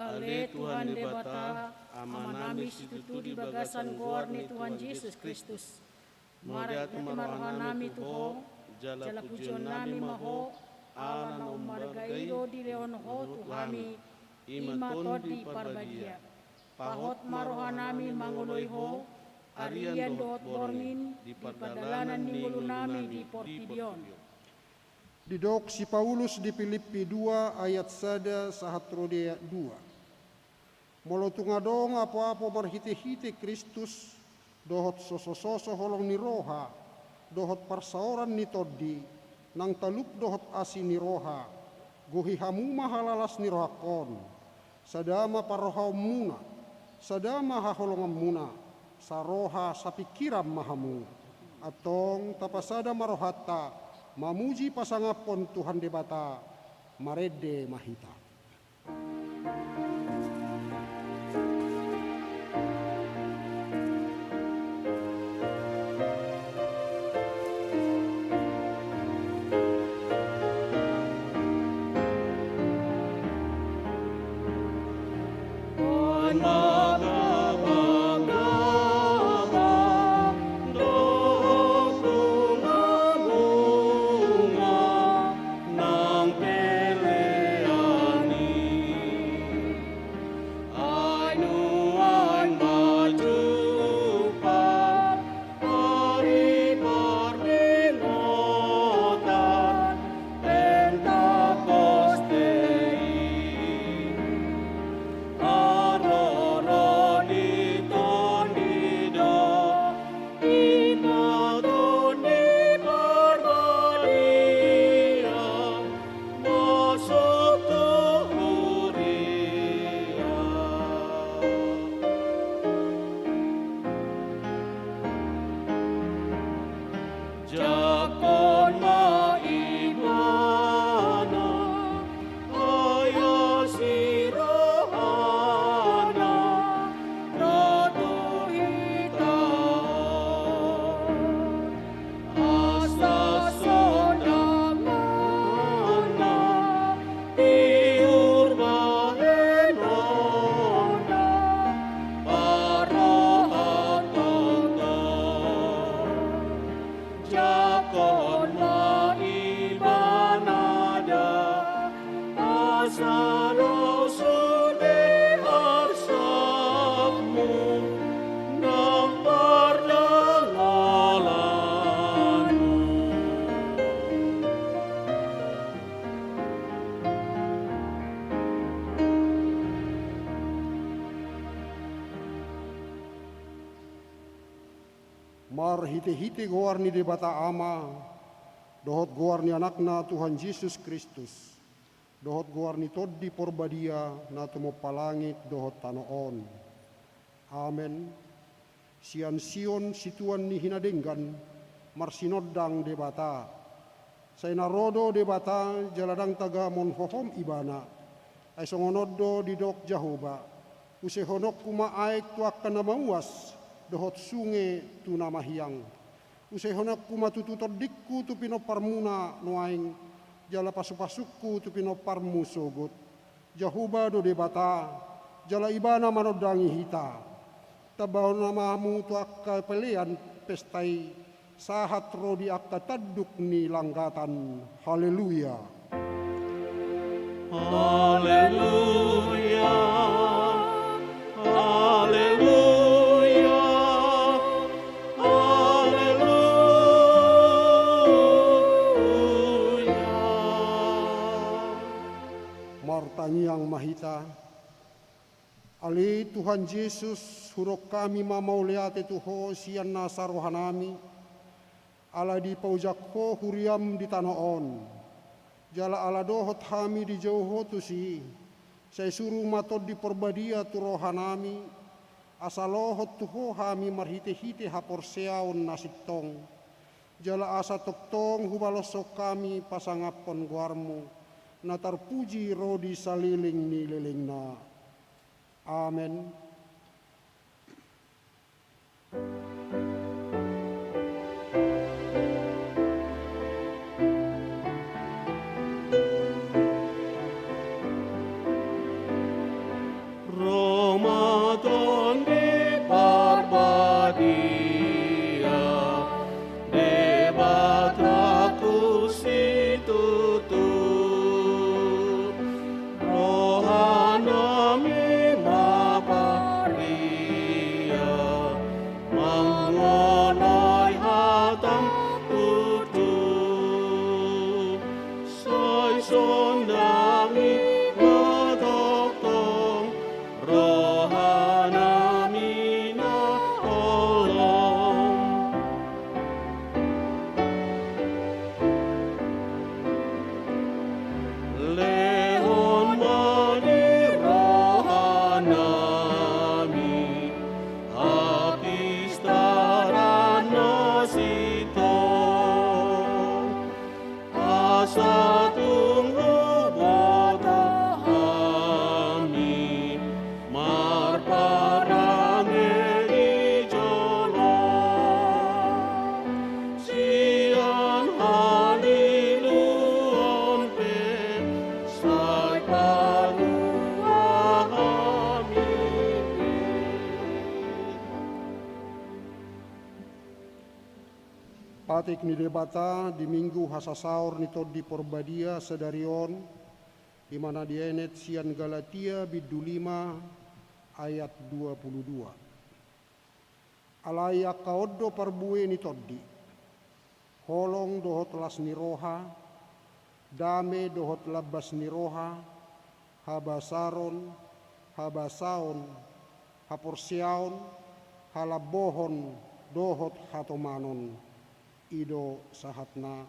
Ale Tuhan de bata, amanami situtu di bagasan goar ni Tuhan Yesus Kristus. Marat marohanami tuho, jala pujian nami maho, ala na umargairo di leon ho Tuhami, ima todi parbadia. Pahot marohanami manguloi ho, arian dohot bormin, di padalanan ninggulu nami di Portidion. Didok si Paulus di Filipi 2 ayat 1 sahat rodea 2. Molotungadong apa-apa marhite-hite Kristus, dohot soso-soso holong ni roha, dohot parsaoran ni toddi, nang talup dohot asi ni roha, gohi hamu mahalalas ni rohakon, sadama parohaw muna, sadama haholongan muna, saroha sapikiram mahamu, atong tapasada marohata, mamuji pasangapon Tuhan debata, marede mahita. Mar hite-hite goar ni debata ama, dohot goar ni anakna Tuhan Yesus Kristus, dohot goar ni toddi porbadia na tumo palangit dohot tanoon. Amen. Sian sion situan ni hinadenggan, marsinodang debata. Say narodo debata jaladang taga monhohom ibana, ay songonoddo didok Jahoba, usehonok kumaayek tuak kanamawas, dohot sunge tu namahiyang. Usehonak kumatututod dikku tu pinoparmuna noaing jala pasupasukku tu pinoparmu sogot. Jahuba do debata jala ibana manodangi hita. Tabaw namamu tu akka pelean pestai sahat rodi akka taduk ni langgatan. Haleluya. Haleluya. Haleluya. Martangiang mahita, ali Tuhan Yesus hurok kami mamauliate tuho sian nasarohanami, ala di paujakho huriam di tanoon, jala ala dohot hami di jauho tusi, saya suruh matod di porbadia tu rohanami, asalohot tuho hami marhite-hite haporseaon nasitong, jala asa toktong hubalosok kami pasangapon guarmu, na tarpuji rodi saliling ni lelingna. Amen. Batik ni debata di minggu hasasaur ni todi porbadia sedarion di mana dienet sian Galatia bidu 5 ayat 22. Alaya kaodo parbue ni todi holong dohot las ni roha dame dohot labas ni roha habasaron habasaon haporsiaon halabohon dohot hatomanon ido sahatna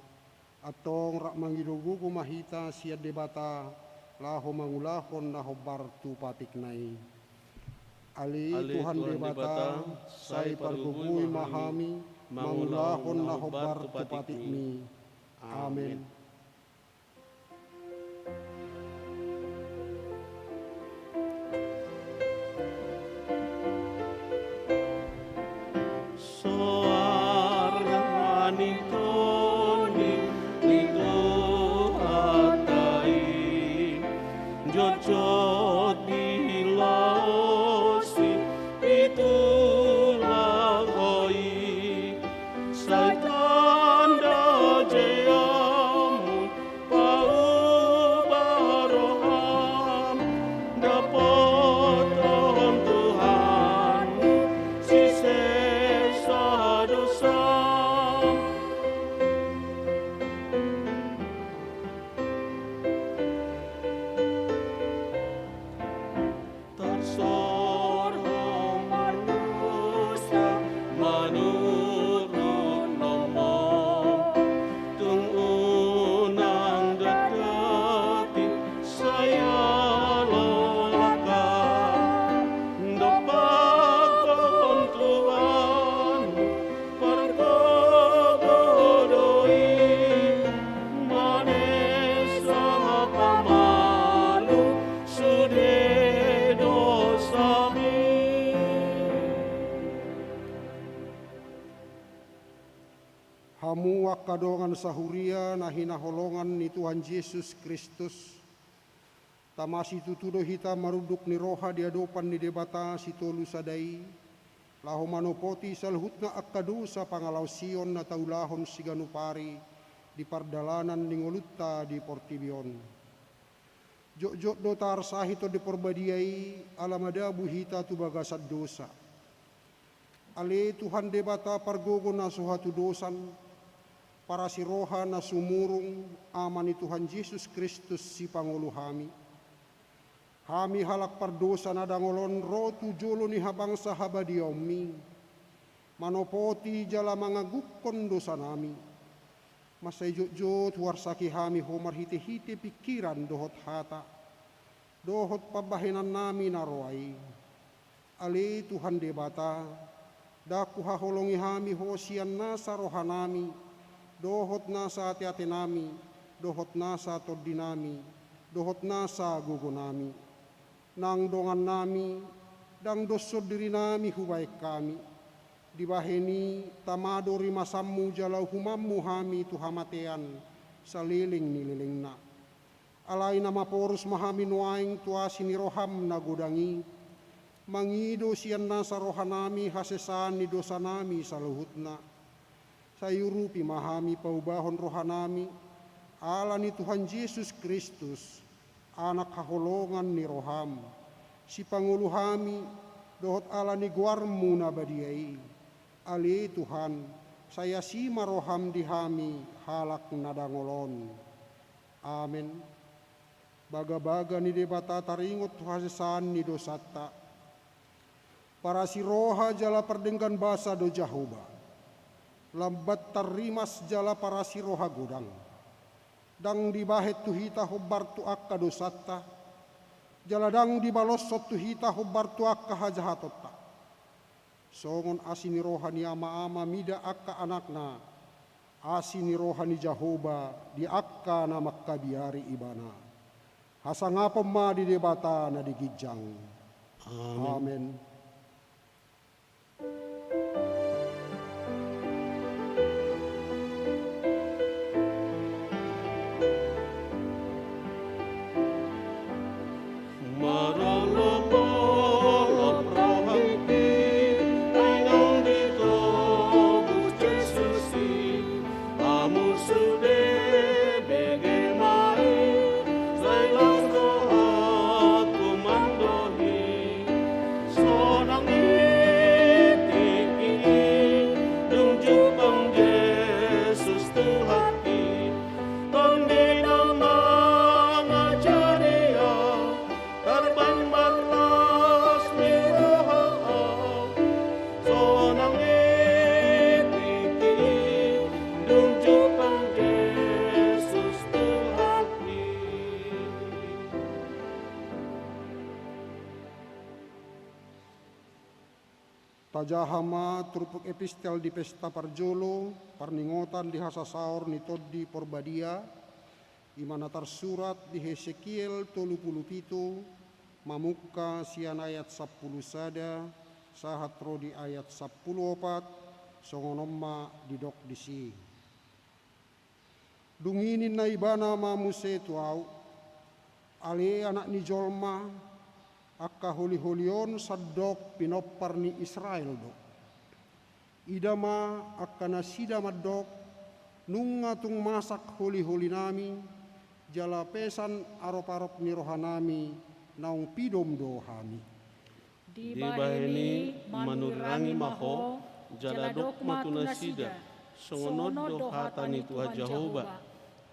atong rak mangidugugu mahita siad debata laho mangulahon naho bartu patiknai ali Tuhan debata sai pargugui mahami mangulahon naho bartu patikmi. Amin. Hamu wakadongan sahuria nahina holongan ni Tuhan Yesus Kristus. Tamasi tutudo hita maruduk ni roha di adopan ni debata si tolu sadai. Laho manopoti salhutna akkadusa pangalau sion na taulahon siganupari di pardalanan ni ngolutta di portibion. Jok-jok dotar sahito di porbadiai alamadabu hita tu bagasad dosa. Ale Tuhan debata pargogo na suhatu dosan para si roha na sumurung amani Tuhan Yesus Kristus si Pangulu hami. Hami halak pardosa na dangolon rotu jolo ni habangsa habadiomi. Manopoti jala mangagukon dosa nami. Masay jot warsaki hami homar hite-hite pikiran dohot hata. Dohot pabahinan nami naroai. Ali Tuhan debata daku haholongi hami hosian nasa rohanami. Dohot nasa ati-ati nami, dohot nasa todi nami, dohot nasa gugo nami. Nang dongan nami, dang doso diri nami hubai kami. Dibaheni tamado rimasammu jalau humammu hami tuhamatean saliling nililing na. Alai nama porus mahami nuaing tuasi ni roham na gudangi. Mangido sian nasa rohanami hasesan ni dosa nami saluhutna. Sayurupi mahami paubahon rohanami ala ni Tuhan Yesus Kristus anak kaholongan ni roham si panguluhami dohot ala ni guarmu nabadiai ali Tuhan saya si maroham dihami halak nadangolon. Amin. Baga-baga ni debata taringot hasesan ni dosata para si roha jala perdengkan basa do Jahoba. Lambat tarimas jala para si roha godang. Dang dibahet tuhita hubbar tu akka dosata. Jala dang dibalosot tuhita hubbar tu akka hajahatotta. Songon asini roha ni ama-ama mida akka anakna. Asini roha ni Jahoba di akka na makkabiari ibana. Hasangapom ma di debata na digijang. Amen. Amen. Tajahama trupuk epistel di pesta parjolo, parningotan di hasasaur ni toddi porbadia, imana tersurat di Hesekiel 37, mamukka sian ayat 10 sada, sahat rodi ayat 10 opat, songonomma didok disi. Dunginin na ibana mamuse tuau, ale anak ni jolma, akka holi-holion saddok pinopar ni Israel do. Idama akka nasida maddok nunga tung masak holi-holi nami jala pesan arop-arop ni rohanami naung pidom do hami. Di baheni manurangi maho jala dok matunasida songonod do hatani Tuhan Jehovah.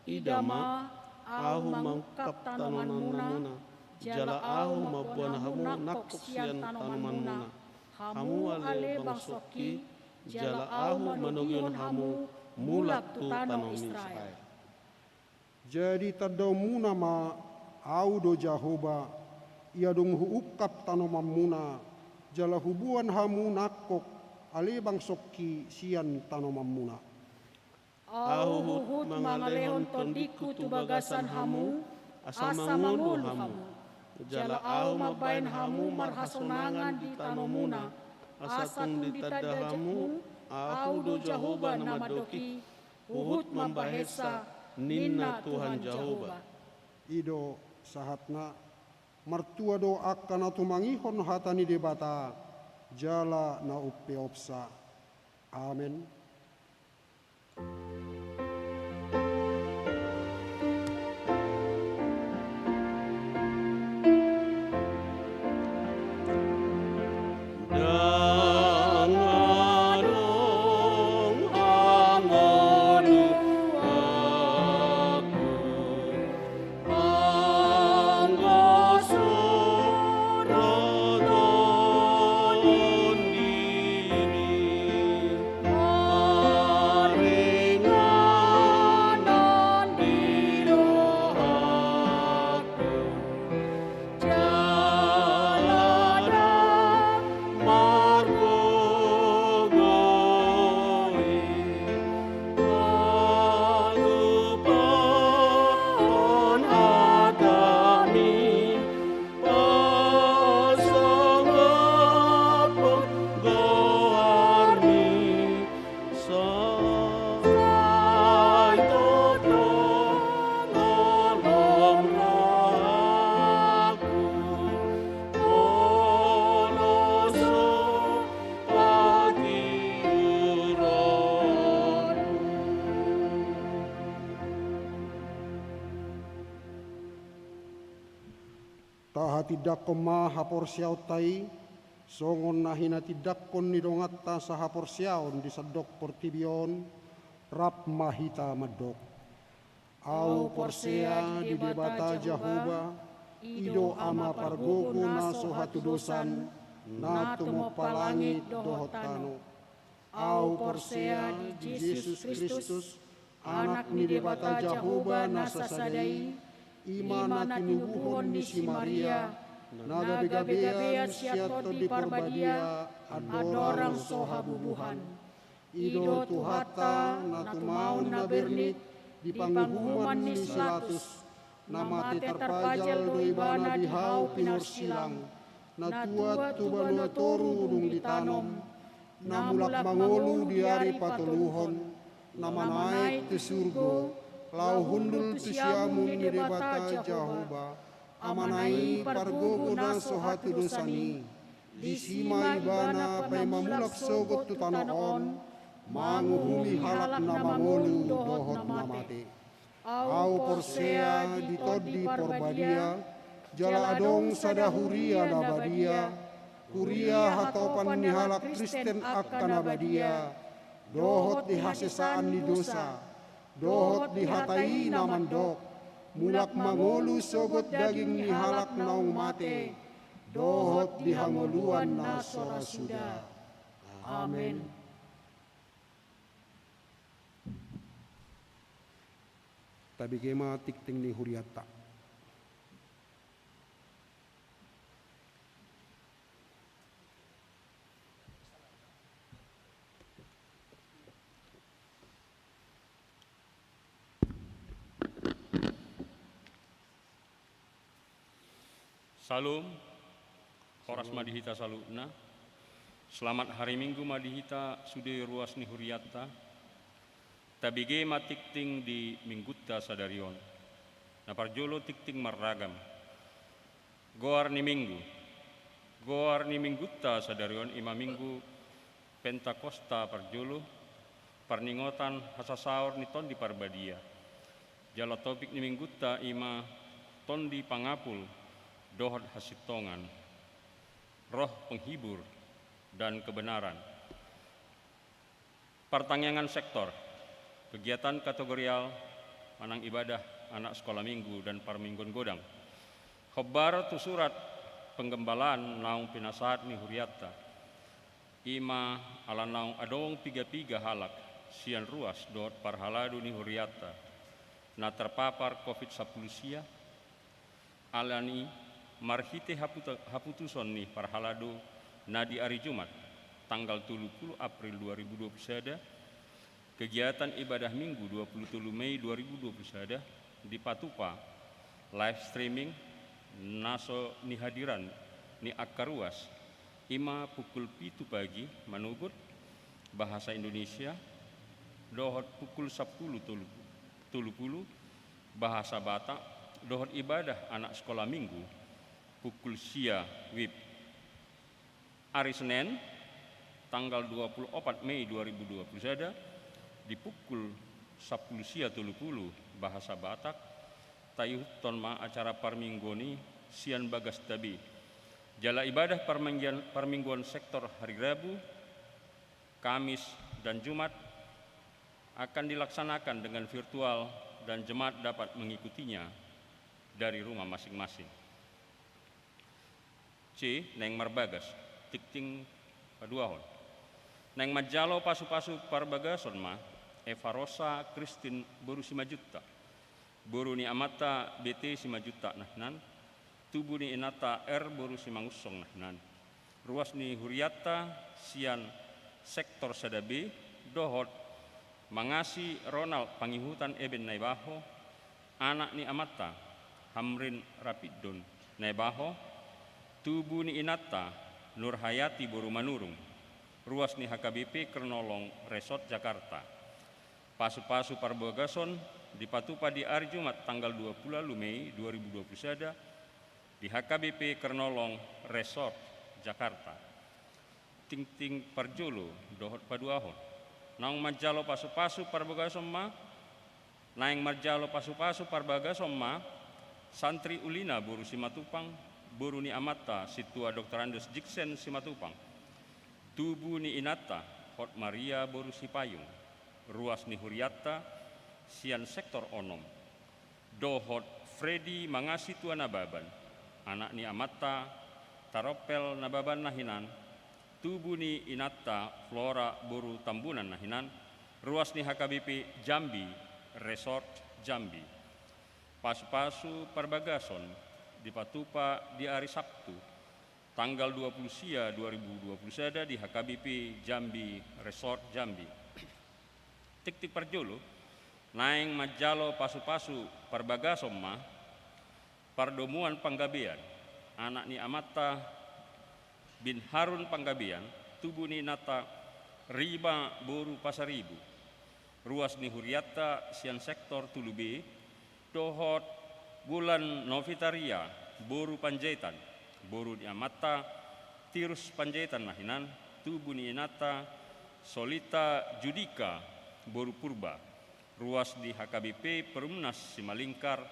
Idama ahu mangkap tanaman muna jala ahu mabuan hamu nakok sian tanaman muna hamu ale bangsoki jala ahu manogyon hamu mulak tu tanong Israel. Jadi tadau muna ma au do Jehovah ia dong huukap tanaman muna jala hubuan hamu nakok ale bangsoki sian tanaman muna. Au huhut mangalehon tondiku tu bagasan hamu asa mangulu hamu jala au mabain hamu marhasonangan di tanomuna asatun ditada hamu au do Jehovah namadoki uhut mambahesa ninna Tuhan Jehovah. Ido sahatna martua do akkana tumangihon hatani debata jala na uppeopsa. Amen. Tidak koma haporsiaw tai songon nahina tidak kon nidongatta sa haporsiaon di sadok portibion rap mahita madok au porsea di debata Jehovah ido ama pargogo na sohatu dosan na tumo palangit dohotano au porsea di Yesus Kristus anak ni debata Jehovah na sasadai imana tinubuhon ni si Maria naga begabean siato di parbadia adorang sohabubuhan ido tuhata na tumaun na bernik di panghuman ni silatus na mate terpajal do ibana di hau pinarsilang na tuat tubano toru dung ditanom na mulak mangolu di hari patuluhon na manaik te surgo lau hundul tu siamu ni debata Jehovah amanai pargogo na sohatu dosani di sima ibana pay mamulak sogot tu tanoon manguhumi halak na mangolu dohot namate au porsea di toddi porbadia jala adong sadahuria nabadia huria hatopan ni halak Kristen akka nabadia dohot di hasesaan ni dosa dohot dihatai namandok mulak mangolu sogot daging ni halak naung mate dohot dihangoluan na sorasuda. Amen. Tabi kema tikting ni huriata. Salum, Horas Madihita Salutna. Selamat hari Minggu Madihita Sude Ruas ni Huriatta. Tabige matikting di Minggutta Sadarion. Naparjolo tikting marragam. Goar ni Minggu. Goar ni Minggutta Sadarion ima Minggu Pentakosta parjolo. Parningotan hasasaur ni ton di Parbadia. Jala topik ni Minggutta ima ton di Pangapul. Dohot hasitongan. Roh penghibur dan kebenaran. Pertanyaan sektor, kegiatan kategorial, manang ibadah, anak sekolah minggu, dan parminggon godang. Khobar tu surat penggembalaan naung pinasahat ni Huriatta. Ima ala naung adong piga-piga halak, sian ruas dot parhaladu ni Huriatta. Na terpapar COVID-19 sia, alani marhite haputuson ni parhaladu na di hari Jumat tanggal 30 April 2021 kegiatan ibadah minggu 27 Mei 2021 di Patupa live streaming naso ni hadiran ni akaruas ima pukul 7 pagi manugut bahasa Indonesia dohot pukul 10 tulu bahasa Batak dohot ibadah anak sekolah minggu pukul sia wib. Hari Senin tanggal 24 Mei 2021 di pukul 10 sia 30 bahasa Batak tayuh tonma acara parminggoni sian bagas tabi. Jala ibadah parmingguan sektor hari Rabu, Kamis dan Jumat akan dilaksanakan dengan virtual dan jemaat dapat mengikutinya dari rumah masing-masing. C. Neng marbagas, tikting paduahon. Neng majalo pasu-pasu parbagason ma, Eva Rosa Kristin boru 5 juta. Boru ni amata BT 5 juta nahnan. Tubuh ni inata R boru 5 ngusong nahnan. Ruas ni Huriatta sian sektor sadabe dohot mangasi Ronald pangihutan Eben Naibaho. Anak ni amata Hamrin Rapidon Naibaho. Tubuh ni Inata Nur Hayati boru manurung. Ruas ni HKBP Kernolong Resort Jakarta. Pasu-pasu parbagason di Patupa di hari Jumat tanggal 20 Mei 2021 di HKBP Kernolong Resort Jakarta. Ting-ting parjolo dohot paduahon. Naung majalo pasu-pasu parbagason ma. Naing majalo pasu-pasu parbagason ma. Santri Ulina boru simatupang. Boru ni amata situa Dr. Andes Jiksen simatupang. Tubuh ni Inata Hot Maria boru sipayung. Ruas ni Huriatta sian sektor onom. Dohot Freddy mangasi tua nababan. Anak ni amata Taropel nababan nahinan. Tubuh ni Inata Flora boru Tambunan nahinan. Ruas ni HKBP Jambi Resort Jambi. Pasu-pasu parbagason di Patupa di hari Sabtu tanggal 20 sia 2021 di HKBP Jambi Resort Jambi. Tik-tik parjolo naing majalo pasu-pasu parbagason ma pardomuan panggabean anak ni amata bin Harun panggabean tubuh ni nata riba boru pasaribu. Ruas ni Huriatta sian sektor tulube dohot bulan Novitaria boru Panjaitan boru di amata Tirus Panjaitan nahinan. Tubuh ni Inata Solita Judika boru Purba. Ruas di HKBP Perumnas Simalingkar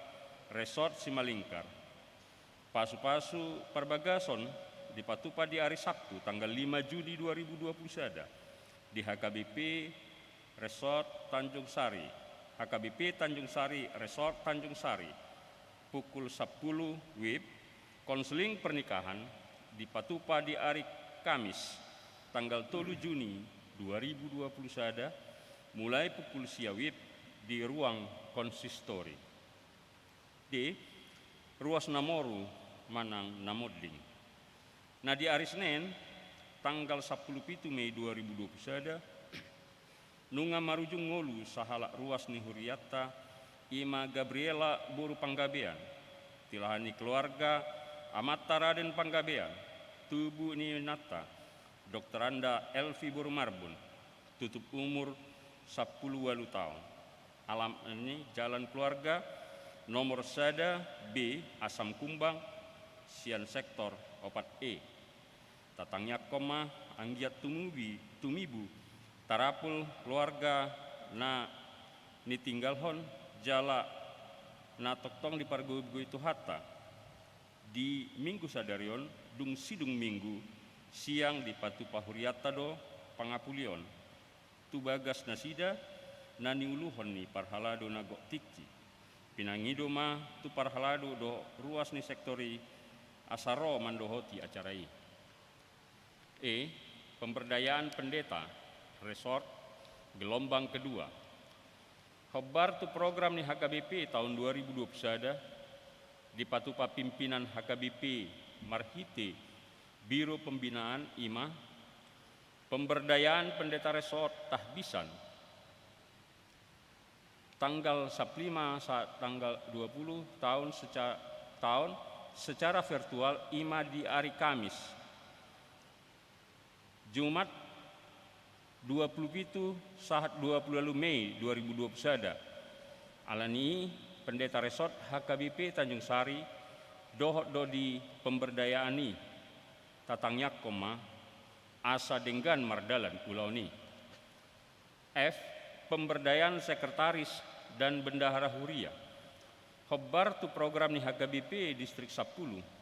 Resort Simalingkar. Pasu-pasu parbagason di Patupa di hari Sabtu tanggal 5 Juni 2021 di HKBP Resort Tanjung Sari. HKBP Tanjung Sari Resort Tanjung Sari. Pukul 10 WIB, konseling pernikahan di Patupa di hari Kamis, tanggal 3 Juni 2021, mulai pukul sia WIB di ruang konsistori. D. Ruas Namoru, Manang Namodling. Nah di hari Senin, tanggal 10 Mei 2021, nunga marujung ngolu sahala ruas ni Huriatta Ima Gabriela boru panggabean tilahani keluarga Amatta Raden Panggabean, Tubuh Ninata, Dr. Anda Elvi Burmarbun, tutup umur 10 tahun. Alam ini Jalan Keluarga, nomor Sada B, Asam Kumbang, Sian Sektor Opat E. Tatangnya koma Anggiat Tumibu, Tarapul keluarga na nitinggalhon jala na toktong di pargoy itu hatta. Di minggu sadarion, dung sidung minggu, siang di patu pahuriata do pangapulion. Tu bagas nasida, nani uluhon ni parhalado na gok tikci. Pinangido ma tu parhalado do ruas ni sektori asaro mandohoti acarai. Pemberdayaan pendeta, resort, gelombang kedua. Khobar tu program ni HKBP tahun 2021 di patupa pimpinan HKBP Marhite, Biro Pembinaan IMA, pemberdayaan pendeta resort Tahbisan, tanggal 15 saat tanggal 20 tahun secara virtual IMA di hari Kamis. Jumat 27 saat 20 Mei 2021. Alani pendeta resort HKBP Tanjung Sari dohot do di pemberdayaani tatangyak koma asa denggan mardalan pulau ni. Pemberdayaan sekretaris dan bendahara huria. Khobar tu program ni HKBP Distrik 10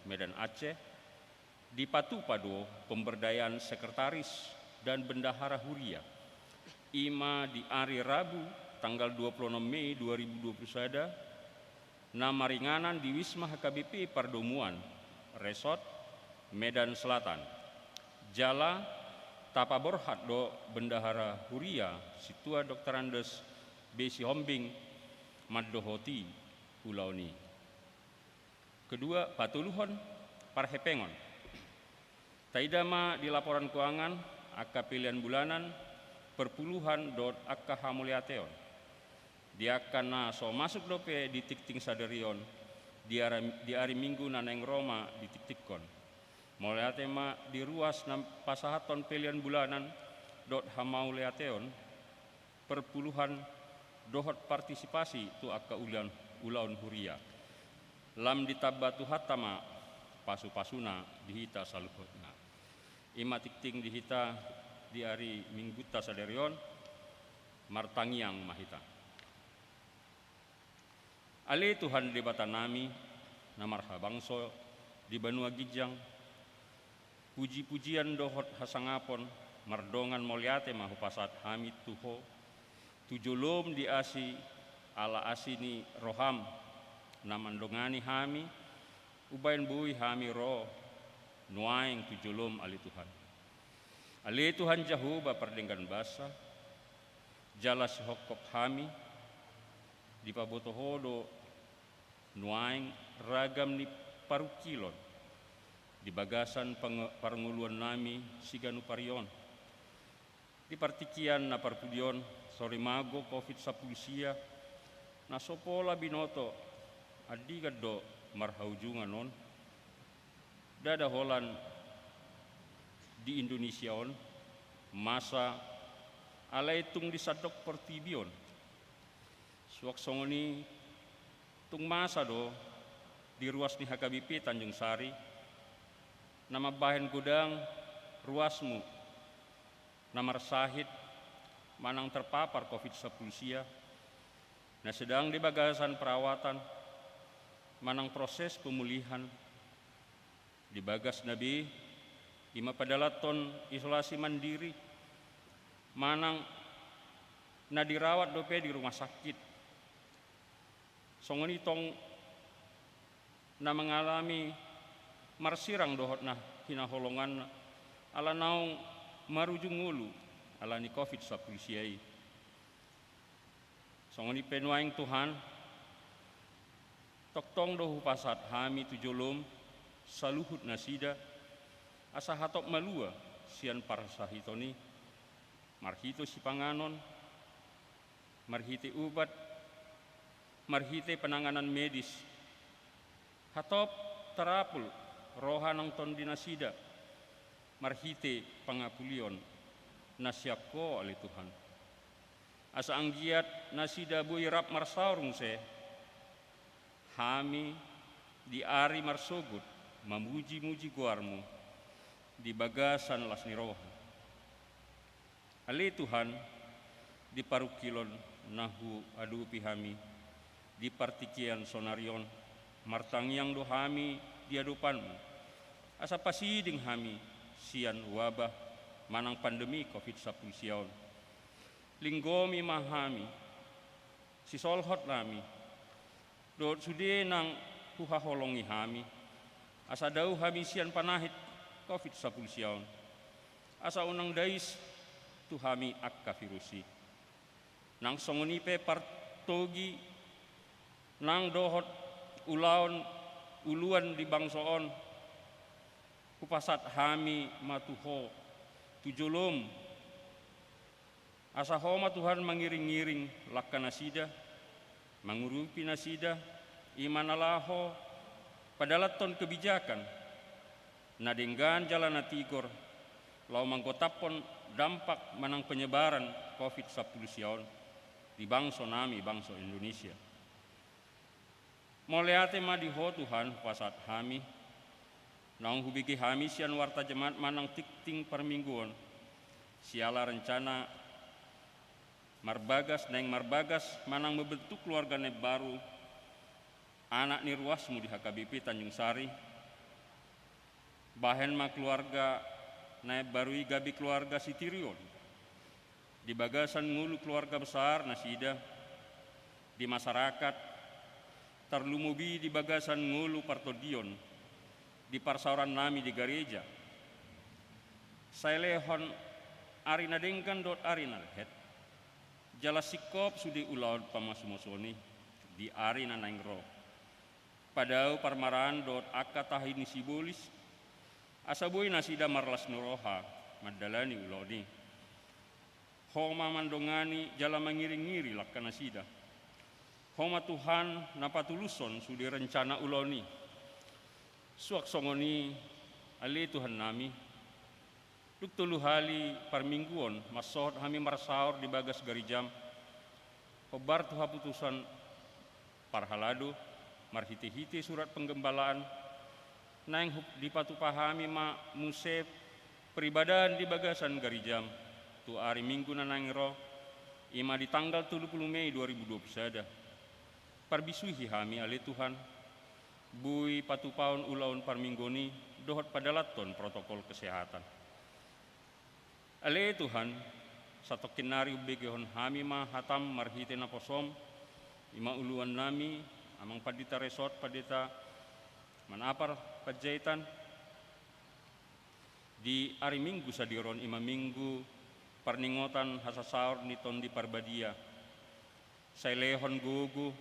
Medan Aceh di Patupado pemberdayaan sekretaris dan bendahara huria. IMA di hari Rabu tanggal 26 Mei 2021. Nama ringanan di Wisma HKBP Pardomuan Resort Medan Selatan. Jala Tapa Borhat do bendahara huria Situa Dr. Andes Besi Hombing Maddohoti Pulau ni. Kedua, Patuluhon Parhepengon. Taidama di laporan keuangan angka pilihan bulanan perpuluhan dot akka hamuliateon. Dia kana so masuk dope di tikting saderion di hari Minggu naneng Roma di tiktikon. Muliatema di ruas pasahaton pilihan bulanan dot hamauliateon perpuluhan dohot partisipasi tu akka ulaun huria. Lam ditabatu hatama pasu-pasuna dihita saluhutna. Ima tikting dihita di hari Minggu tasaderion martangiang mahita. Ali Tuhan di batanami namarha bangso di Banua Gijang puji-pujian dohot hasangapon mardongan moliate mahupasat hamid tuho tujulum di asi ala asini roham namandongani hami ubain bui hami roh nuaing tujulum ali Tuhan Jahuba perdenggan basa jala sihokop hami di pabotohodo nuaing ragam ni parukilon di bagasan parnguluan nami siganu parion di partikian na parpudion sore mago COVID-19 na sopola binoto adigado marhaujungan non dada holan di Indonesia on masa alaitung disadok pertibion suak songoni tung masa do di ruas ni HKBP Tanjung Sari nama bahan gudang ruasmu nama sahid manang terpapar COVID-19 nah sedang di bagasan perawatan manang proses pemulihan di bagas Nabi ima padalaton isolasi mandiri manang na dirawat dope di rumah sakit songoni tong na mengalami marsirang dohot nah hinaholongan ala naung marujung ngulu ala ni COVID-19 songoni penuaing Tuhan toktong dohu pasat hami tujolom saluhut nasida asa hatop malua sian parsahitoni marhito sipanganon marhite ubat marhite penanganan medis hatop terapul rohanang ton dinasida marhite pangapulion nasyako ali Tuhan. Asa anggiat nasida bui rap marsaurung se hami di ari marsogut memuji-muji guarmu di bagasan lasni roha. Ali Tuhan di parukilon nahu adu pihami di partikian sonarion martangiang dohami di adupanmu. Asa pasiding hami sian wabah manang pandemi COVID-19 siaon. Linggomi mahami si solhot lami dot sude nang huhaholongi hami. Asa dau hami sian panahit COVID-19 siaon. Asa unang dais tu hami akka virusi. Nang songonipe partogi nang dohot uluan di bangsoon kupasat hami matuho tujulum asa homa Tuhan mengiring-iring lakka nasida mengurupi nasida imanalaho padalaton kebijakan nadenggan jalan natigor lau manggotapon dampak manang penyebaran COVID-19 siaon di bangso nami bangso Indonesia. Moleate madiho Tuhan pasat hami naung hubigi hami sian warta jemaat manang tikting permingguan siala rencana marbagas neng marbagas manang membentuk keluarga baru anak ni ruasmu di HKBP Tanjung Sari bahen ma keluarga naib barui gabi keluarga Sitirion di bagasan ngulu keluarga besar nasida di masyarakat terlumubi di bagasan ngulu partodion di parsauran nami di gereja saya lehon arina dengkan dot arina het jala sikop sudi ulaud pamasumosoni di arina naingro padau parmaran dot akka tahini sibolis asabui nasida marlas nuroha madalani ulaudi homa mandongani jala mengiring-ngiri lakka nasida homa Tuhan napatuluson sudi rencana uloni suak songoni ali Tuhan nami duk tulu hali parmingguon masot hami marsaur di bagas garijam hobar tuha putusan parhalado marhiti-hiti surat penggembalaan naing di patupahami ma musep peribadahan di bagasan garijam tu hari minggu na naing roh ima di tanggal 30 Mei 2020 sada parbisuhi hami ali Tuhan bui patupaun ulaun parminggoni dohot padalaton protokol kesehatan ali Tuhan satu kinari ubegehon hami ma hatam marhite na posom ima uluan nami amang padita resort padita manapar pajaitan di hari minggu sadiron ima minggu parningotan hasasaur niton di parbadia saya lehon gugu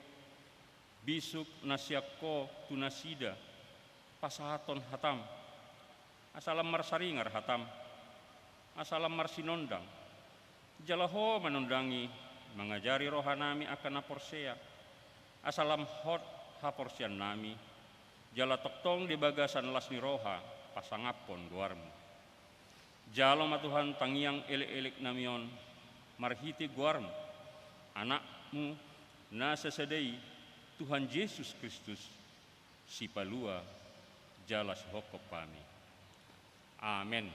bisuk nasyakko tunasida pasahaton hatam asalam marsaringar hatam asalam marsinondang jalaho menundangi mengajari rohanami akan aporsea asalam hot haporsian nami jala toktong di bagasan lasni roha pasangapon guarmu jalo matuhan tangiang elek-elek namion marhiti guarmu anakmu nasasadai Tuhan Yesus Kristus si palua jalas hokop pami amen.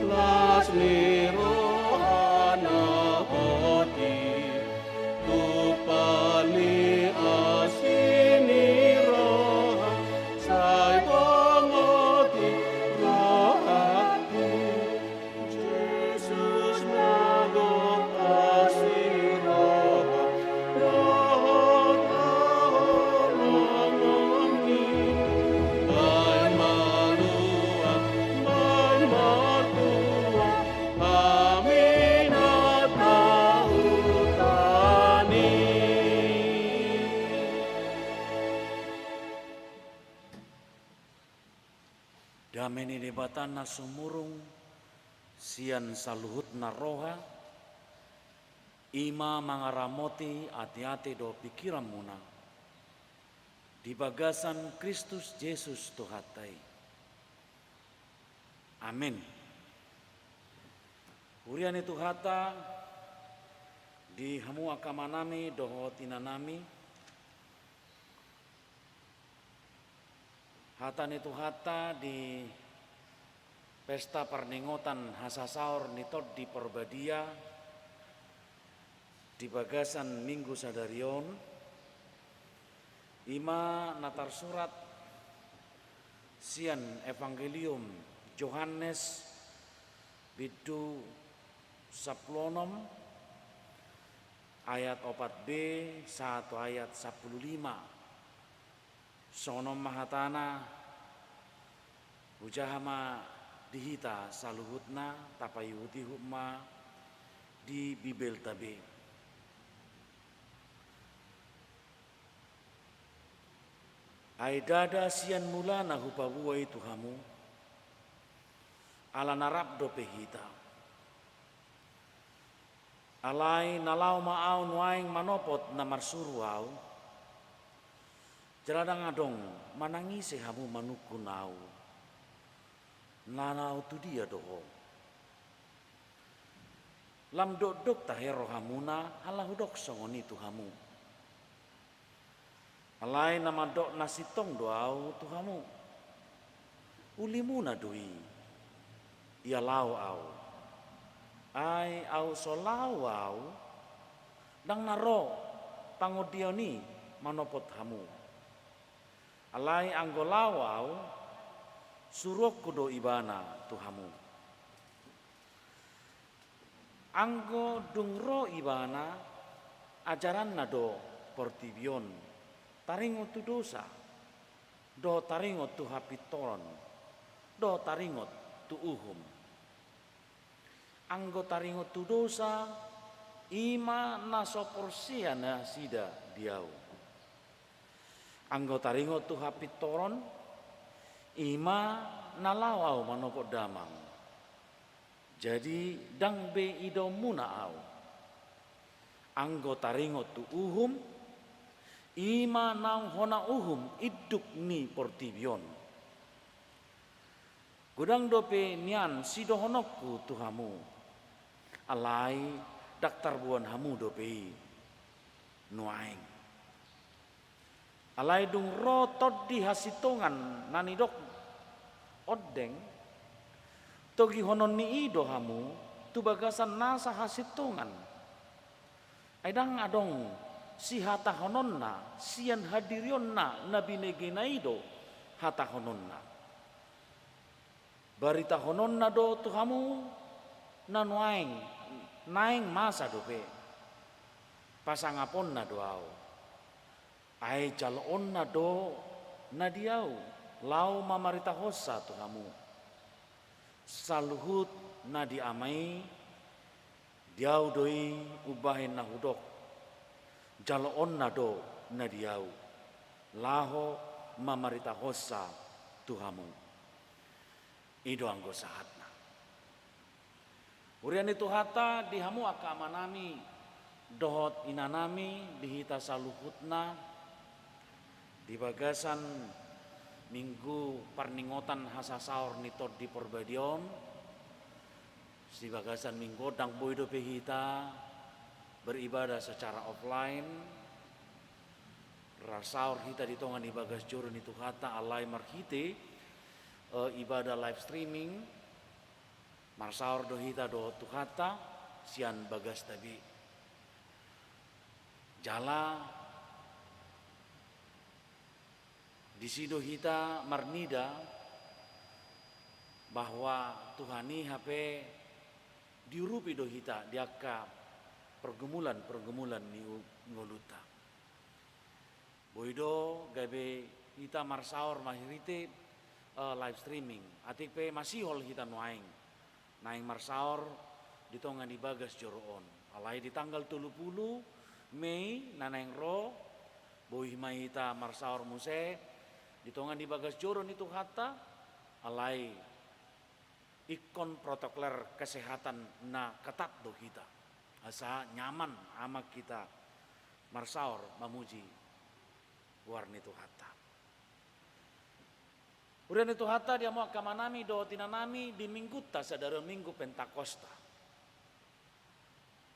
Las ni rohana na sumurung sian saluhut na roha ima mangaramoti ati-ati do pikiran muna di bagasan Kristus Yesus Tuhatai. Amin. Urian itu hata di hamu akamanami doho tinanami hata itu hata di pesta perningotan hasasaur nitod di Porbadia di bagasan Minggu Sadarion ima natar surat sian Evangelium Yohanes bidu 10 ayat 4b 1 ayat 15 sonom mahatana ujahama dihita saluhutna tapayuti hukma di Bibel tabe. Aidada sian mulana hupabuai Tuhamu ala narap do pehita. Alai nalau maau nuaing manopot namar suruau. Jeladang adong manangisi hamu manuku nau. Nanau tu dia doho. Lam dok tahero hamuna halahu dok songoni tu hamu. Alai nama dok nasitong doau tu hamu. Ulimuna doi. Ia lau au. Ai au solau au. Dang naro pangodioni manopot hamu. Alai anggolawau surok kudo ibana Tuhamu. Anggo dungro ibana ajaran nado portibion taringot tu dosa do taringot tu hapitoron do taringot tu uhum. Anggo taringot tu dosa ima nasoporsiana sida diau. Anggo taringot tu hapitoron ima nalawau manopok damang. Jadi dang be ido munaau. Anggo taringot tu uhum ima nang hona uhum iduk ni portibion. Gudang dope nian sido honokku Tuhamu. Alai daktar buan hamu dope nuaing. Alai dung rotot di hasitongan nani dok odeng togi honon ni ido hamu tu bagasan nasa hasitongan. Aidang adong si hata hononna sian hadirionna nabi negena ido hata hononna. Barita hononna do tu hamu nanuaing naing masa dope pasangapon na doau. Ai calon na do na diau lau mamarita hosa Tuhamu saluhut na diamai diau doi ubahin na hudok jalon na do na diau laho mamarita hosa Tuhamu ido anggo sahatna urian itu hata dihamu akamanami dohot inanami dihita saluhutna di bagasan Minggu perningotan hasasaur nitod di Porbadion di bagasan Minggu dang boido pehita beribadah secara offline rasaur hita ditongan di bagas jurun itu kata alai marhite ibadah live streaming marsaur do hita do tu kata sian bagas tabi jala di sido hita marnida bahwa Tuhani HP diurupi do hita diaka pergumulan ni ngoluta. Boido gabe hita marsaur mahirite live streaming. Atik pe masih hol hita nuaing. Naing marsaur ditongan di bagas joroon. Alai di tanggal 30 Mei nanaing ro boih mahita marsaur muse ditongan di bagas joron itu hata alai ikon protokoler kesehatan na ketat do kita. Asa nyaman ama kita marsaor memuji warni tu hata. Urian itu hata dia mau kamanami do tinanami di minggu ta sadaro minggu Pentakosta.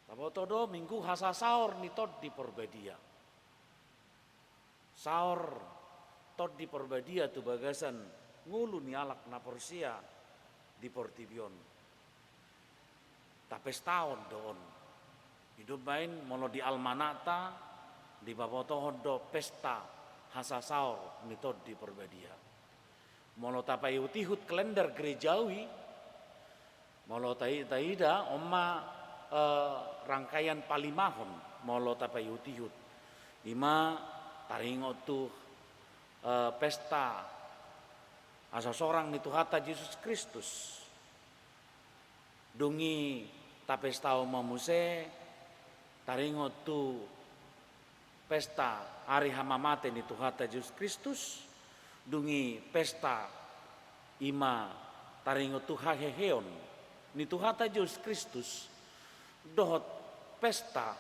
Taboto do minggu hasa saor ni tod di Porbadia. Saor tod di Porbadia tu bagasan ngulu ni alak na Porsia di Portibion. Tapes tahun doon. Hidup main molo di Almanata di Babotohon do pesta hasa saor ni tod di Porbadia. Molo tapai utihut kalender gerejawi, molo taida oma rangkaian palimahon, molo tapai utihut. Ima taringot tu pesta asa sorang ni Tuhata Yesus Kristus. Dungi tapes tao mamuse taringot tu pesta hari hamamate ni Tuhata Yesus Kristus. Dungi pesta ima taringot tu haheheon ni Tuhata Yesus Kristus. Dohot pesta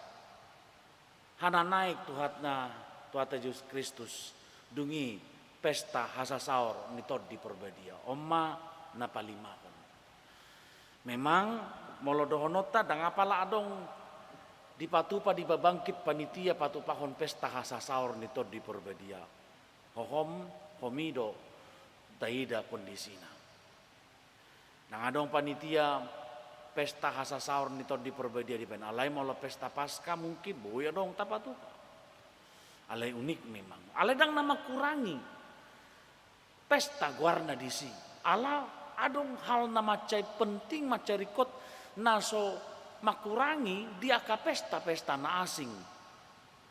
hana naik Tuhata Yesus Kristus. Dungi pesta hasa saor ni tod di Porbadia. Oma na palimahon. Memang molo dohonota dang apala adong di patupa di babangkit panitia patupahon pesta hasa saor ni tod di Porbadia. Hohom homido taida kondisina. Nang adong panitia pesta hasa saor ni tod di Porbadia di pen. Alai molo pesta Paskah mungkin boya dong tapatupa. Alai unik memang. Alai dang nama kurangi pesta guarna disi. Ala adong hal na macai penting macai rikot naso makurangi dia ka pesta na asing.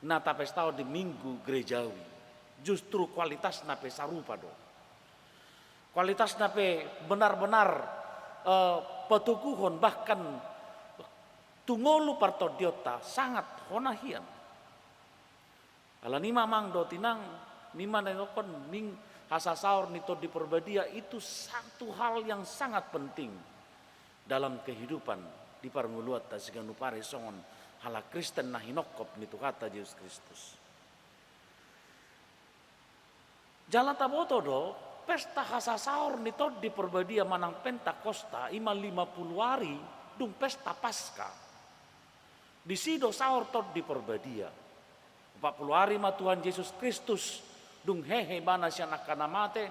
Na tapesta di minggu gerejawi. Justru kualitas nape sarupa do. Kualitas nape benar-benar petukuhon bahkan tungolu partodiota sangat honahian. Kalau ni mamang do tinang nima nengokon ming hasa saor nito di Porbadia itu satu hal yang sangat penting dalam kehidupan di parnguluat ta siganu pare songon hala Kristen na hinokop ni Tuhata Yesus Kristus. Jala taboto do pesta hasa saor ni tod di Porbadia manang Pentakosta ima 50 hari dung pesta Paskah. Di sido saor tod di Porbadia. 40 hari ma Tuhan Yesus Kristus dung hehe bana siya nakanamate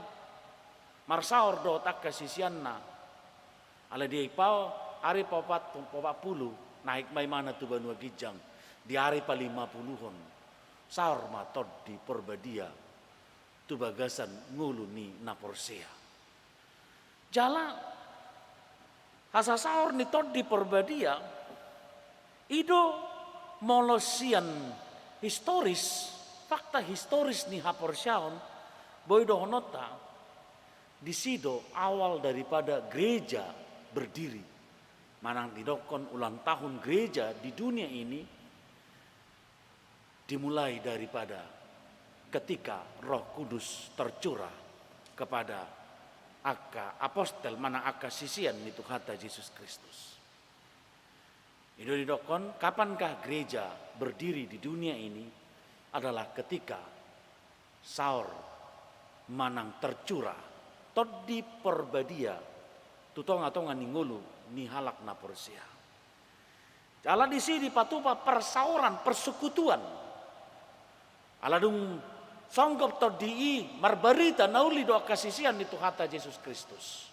marsaor do takka sisianna. Ala dia ipao hari papat 40 naik may mana tu Banua Gijang di hari pa 50-hon saor ma tod di Porbadia. Tu bagasan ngulu ni Naporsea. Jala hasa saor ni tod di Porbadia ido molosian historis fakta historis ni Haporsiaon boy dohonota di sido awal daripada gereja berdiri. Manang didokon ulang tahun gereja di dunia ini dimulai daripada ketika Roh Kudus tercurah kepada akka apostel mana akka sisian ni Tuhata Yesus Kristus. Itu didokon kapankah gereja berdiri di dunia ini adalah ketika saor manang tercurah tod di Porbadia tutonga-tonga ni ngulu ni halak na Porsia. Ala di sini patupa persauran persekutuan. Ala dung songgop todii marbarita nauli doa kasisian ni Tuhata Yesus Kristus.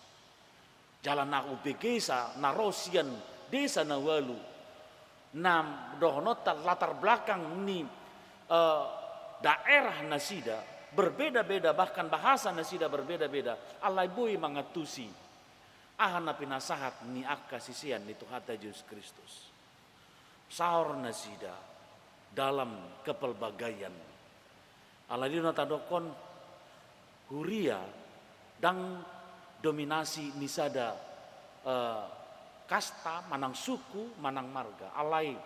Jalan na ubegesa na rosian desa na walu. Na dohonota latar belakang ni daerah nasida berbeda-beda bahkan bahasa nasida berbeda-beda. Alai boy mangatusi ahana pinasahat ni akka sisian ni Tuhata Yesus Kristus. Saor nasida dalam kepelbagaian. Aladino tadokon huria dang dominasi nisada kasta manang suku manang marga alai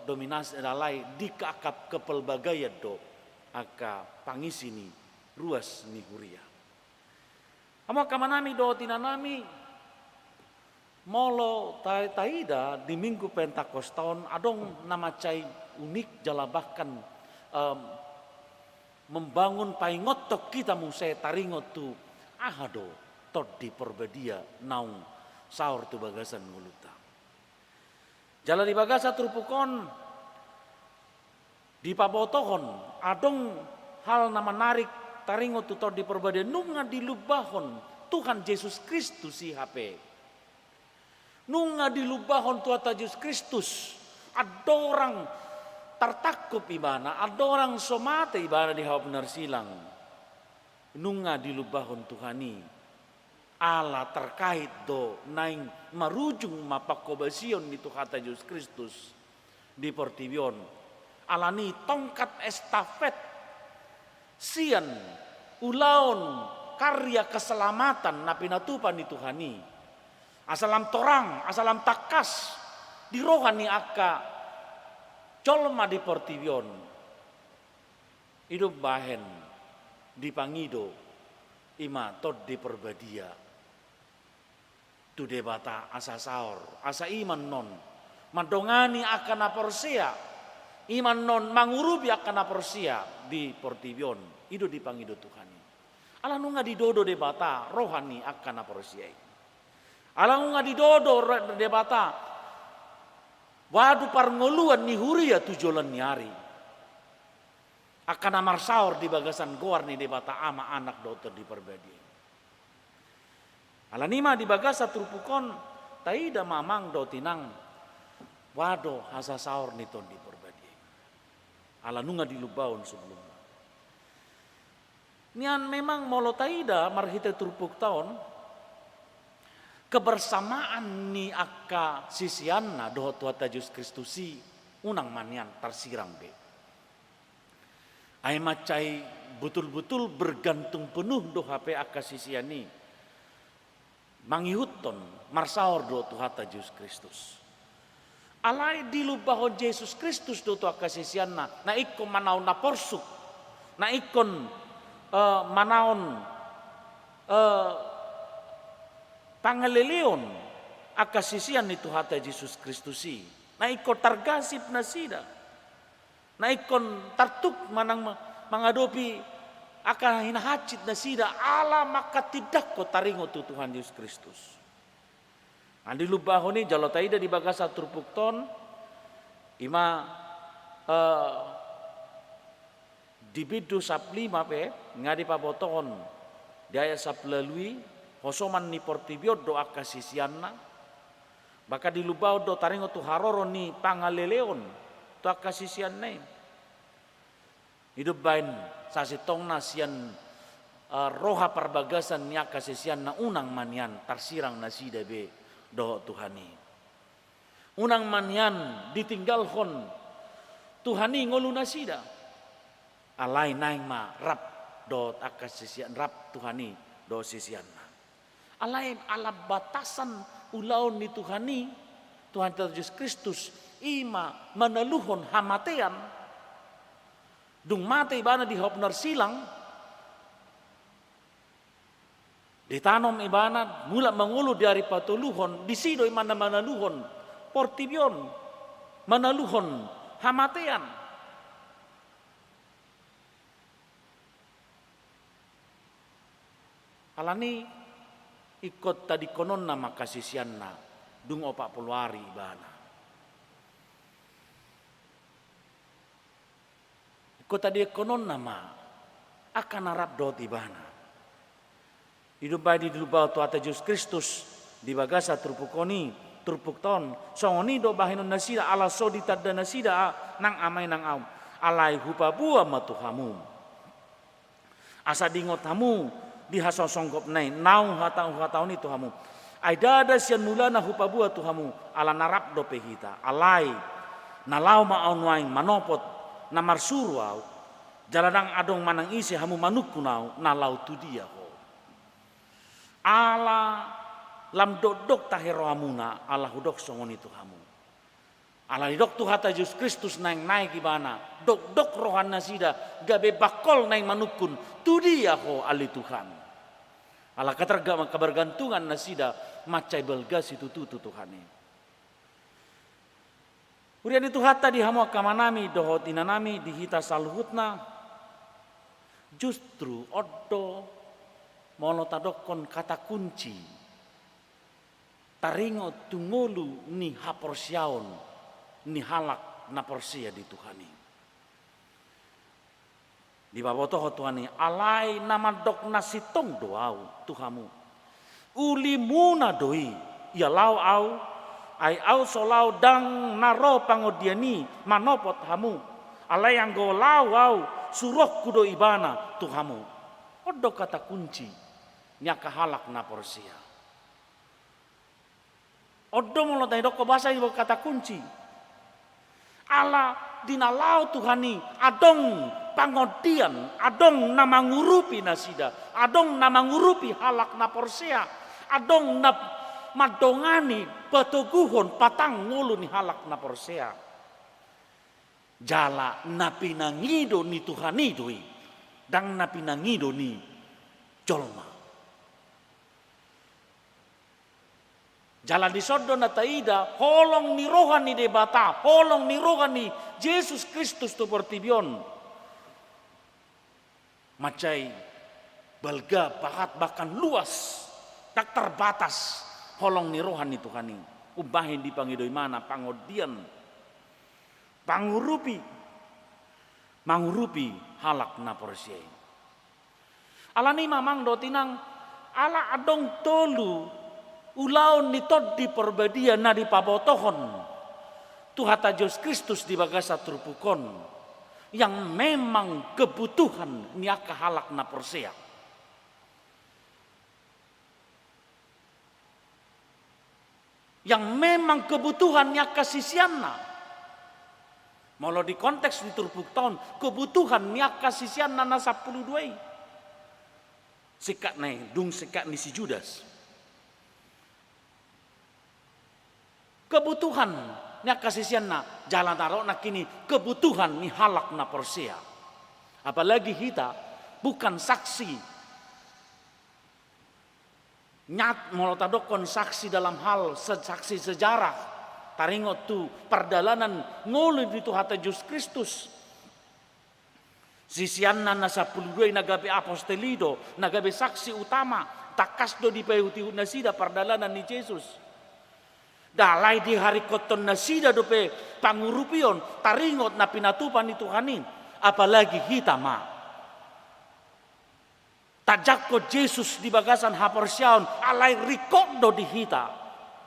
dominasi alai dikakap kepelbagaian do aka pangisini ruas ni huria. Amo kamanami do tinanami Molo taida di minggu Pentakosta tahun adong nama cai unik jala bahkan membangun paingotok kita musai taringot tu ahado tod di perbedia naung saur tu bagasan nguluta. Jala di bagasa trupukon di pabotohon adong hal nama narik taringot tu tod di perbedia nunga di lubahon Tuhan Yesus Kristus si HP. Nunga di lubahon Tuhan Yesus Kristus ada orang tertakup ibana, ada orang somate ibana di hawa benar silang. Nunga di lubahon Tuhani Allah terkait do naing marujung mapakobasion di Tuhan Yesus Kristus di Portibion. Alani tongkat estafet sian ulaon karya keselamatan napinatupan di Tuhani. Asalam torang, asalam takas di rohani aka colma di Portibion. Hidup bahen di Pangido ima tod di perbadia. Tu debata asa saur, asa iman non mandongani akan aporsia. Iman non mangurubi akan aporsia di Portibion. Hidup di Pangido Tuhani. Ala nunga di dodo debata rohani akan aporsia. Alang nga di dodo debata wadu parngoluan ni huria tujulan ni hari akan amar saur di bagasan goar ni debata ama anak dokter di perbedi. Alanima di bagasa trupukon taida mamang do tinang wado hasa saur ni ton di perbedi. Alanunga di lubaun sebelumnya. Nian memang molo taida marhite trupuk tahun kebersamaan ni aka sisianna doho Tuhan Yesus Kristusi unang manian tersirang be. Ai macai betul-betul bergantung penuh doh HP aka sisiani. Mangihuton marsaor doh Tuhan Yesus Kristus. Alai di lubahon Yesus Kristus doh aka sisianna na ikon manaon na porsuk. Na ikon manaon pangaleleon akasisian ni Tuhan Yesus Kristusi. Na ikon targasip na sida. Na ikon tartuk manang mangadopi akan hinahacit na sida ala maka tidak ko taringo tu Tuhan Yesus Kristus. Andi lubaho ni jalo taida di bagasa trupuk ton ima dibidu saplima pe ngadi paboton daya saplalui hosoman ni Portibio do akasisianna baka di lubao do taringo tu haroro ni pangaleleon tu akasisianna hidup bain sasitong na sian roha perbagasan ni akasisianna unang manian tarsirang nasida be do Tuhani unang manian ditinggalhon Tuhani ngolu nasida alai naing ma rap do akasisian rap Tuhani do sisianna alai ala batasan ulaon ni Tuhani Tuhan Yesus Kristus ima meneluhon hamatean dung mate ibana di hopner silang ditanom ibana mula mengulu dari patuluhon di sido imana manaluhon Portibion manaluhon hamatean alani ikut tadi konon nama kasisianna dung opak puluari ibana. Ikut tadi konon nama akan arab dot ibana. Hidup bayi di lubau Tuhan Yesus Kristus di bagasa trupukoni trupuk ton songoni do bahinon nasida ala sodi tadda nasida nang amai nang am alai hupabua matuhamu. Asa dingot hamu dihaso songgop nai naung hatau ni Tuhamu aida ada sian mulana hupabua Tuhamu ala narap do pehita alai nalau maon waing manopot namar surwau jaladang adong manang isi hamu manukunau nalau tu dia ho ala lam dodok tahero amuna ala hudok songoni Tuhamu ala hidok Tuhan Yesus Kristus naing naik ibana dok rohan nasida gabe bakol naing manukun tu dia ho ali Tuhan ala kabergantungan nasida macai belga situ Tuhan. Urian itu hatta di hamu kamanami dohot inanami di hita saluhutna justru oddo molotadokon kata kunci taringo tungolu ni haporsiaon ni halak na porsia di Tuhani. Di babotoh Tuhani alai nama dok nasitong doau Tuhamu. Uli muna doi ya lau au ai au solau dang naro pangodiani manopot hamu. Alai yang go lau au suruh kudo ibana Tuhamu. Odo kata kunci nyaka halak na porsia. Odo molotai dok bahasa ibu kata kunci. Allah dinalau Tuhani adong pangodian, adong nama ngurupi nasida, adong nama ngurupi halak na porsia, adong na madongani patuguhon patang ngulu ni halak na porsia. Jala napi nangido ni Tuhani doi, dang napi nangido ni jolma. Jalan di sodo na taida, holong ni rohani debata, holong ni rohani Yesus Kristus tu pertibion. Macai balga pahat bahkan luas, tak terbatas holong ni rohani Tuhani. Ubahin di pangidoi mana pangodian, mangurupi halak na porsiai. Alani mamang do tinang ala adong tolu ulaon ni tod di perbadian na di pabotohon Tuhata Yesus Kristus di bagasa trupukon yang memang kebutuhan niaka halak na porsia. Yang memang kebutuhan niaka sisianna. Molo di konteks di trupukton kebutuhan niaka sisianna na 12. Sikak nih, dung sikak ni si Judas. Kebutuhan nya kasisian na jalan taruh nak kini kebutuhan ni halak na porsia. Apalagi kita bukan saksi nyat molotadokon saksi dalam hal saksi sejarah taringot tu perdalanan ngulu di Tuhata Yesus Kristus. Sisianna na 12 nagabe apostolido nagabe saksi utama takasdo di payuti nasida perdalanan ni Yesus. Dalai di hari koton nasida dope pangurupion taringot na pinatupan ni Tuhanin apalagi kita ma tajakko Yesus di bagasan haporsiaon alai rikodo di hita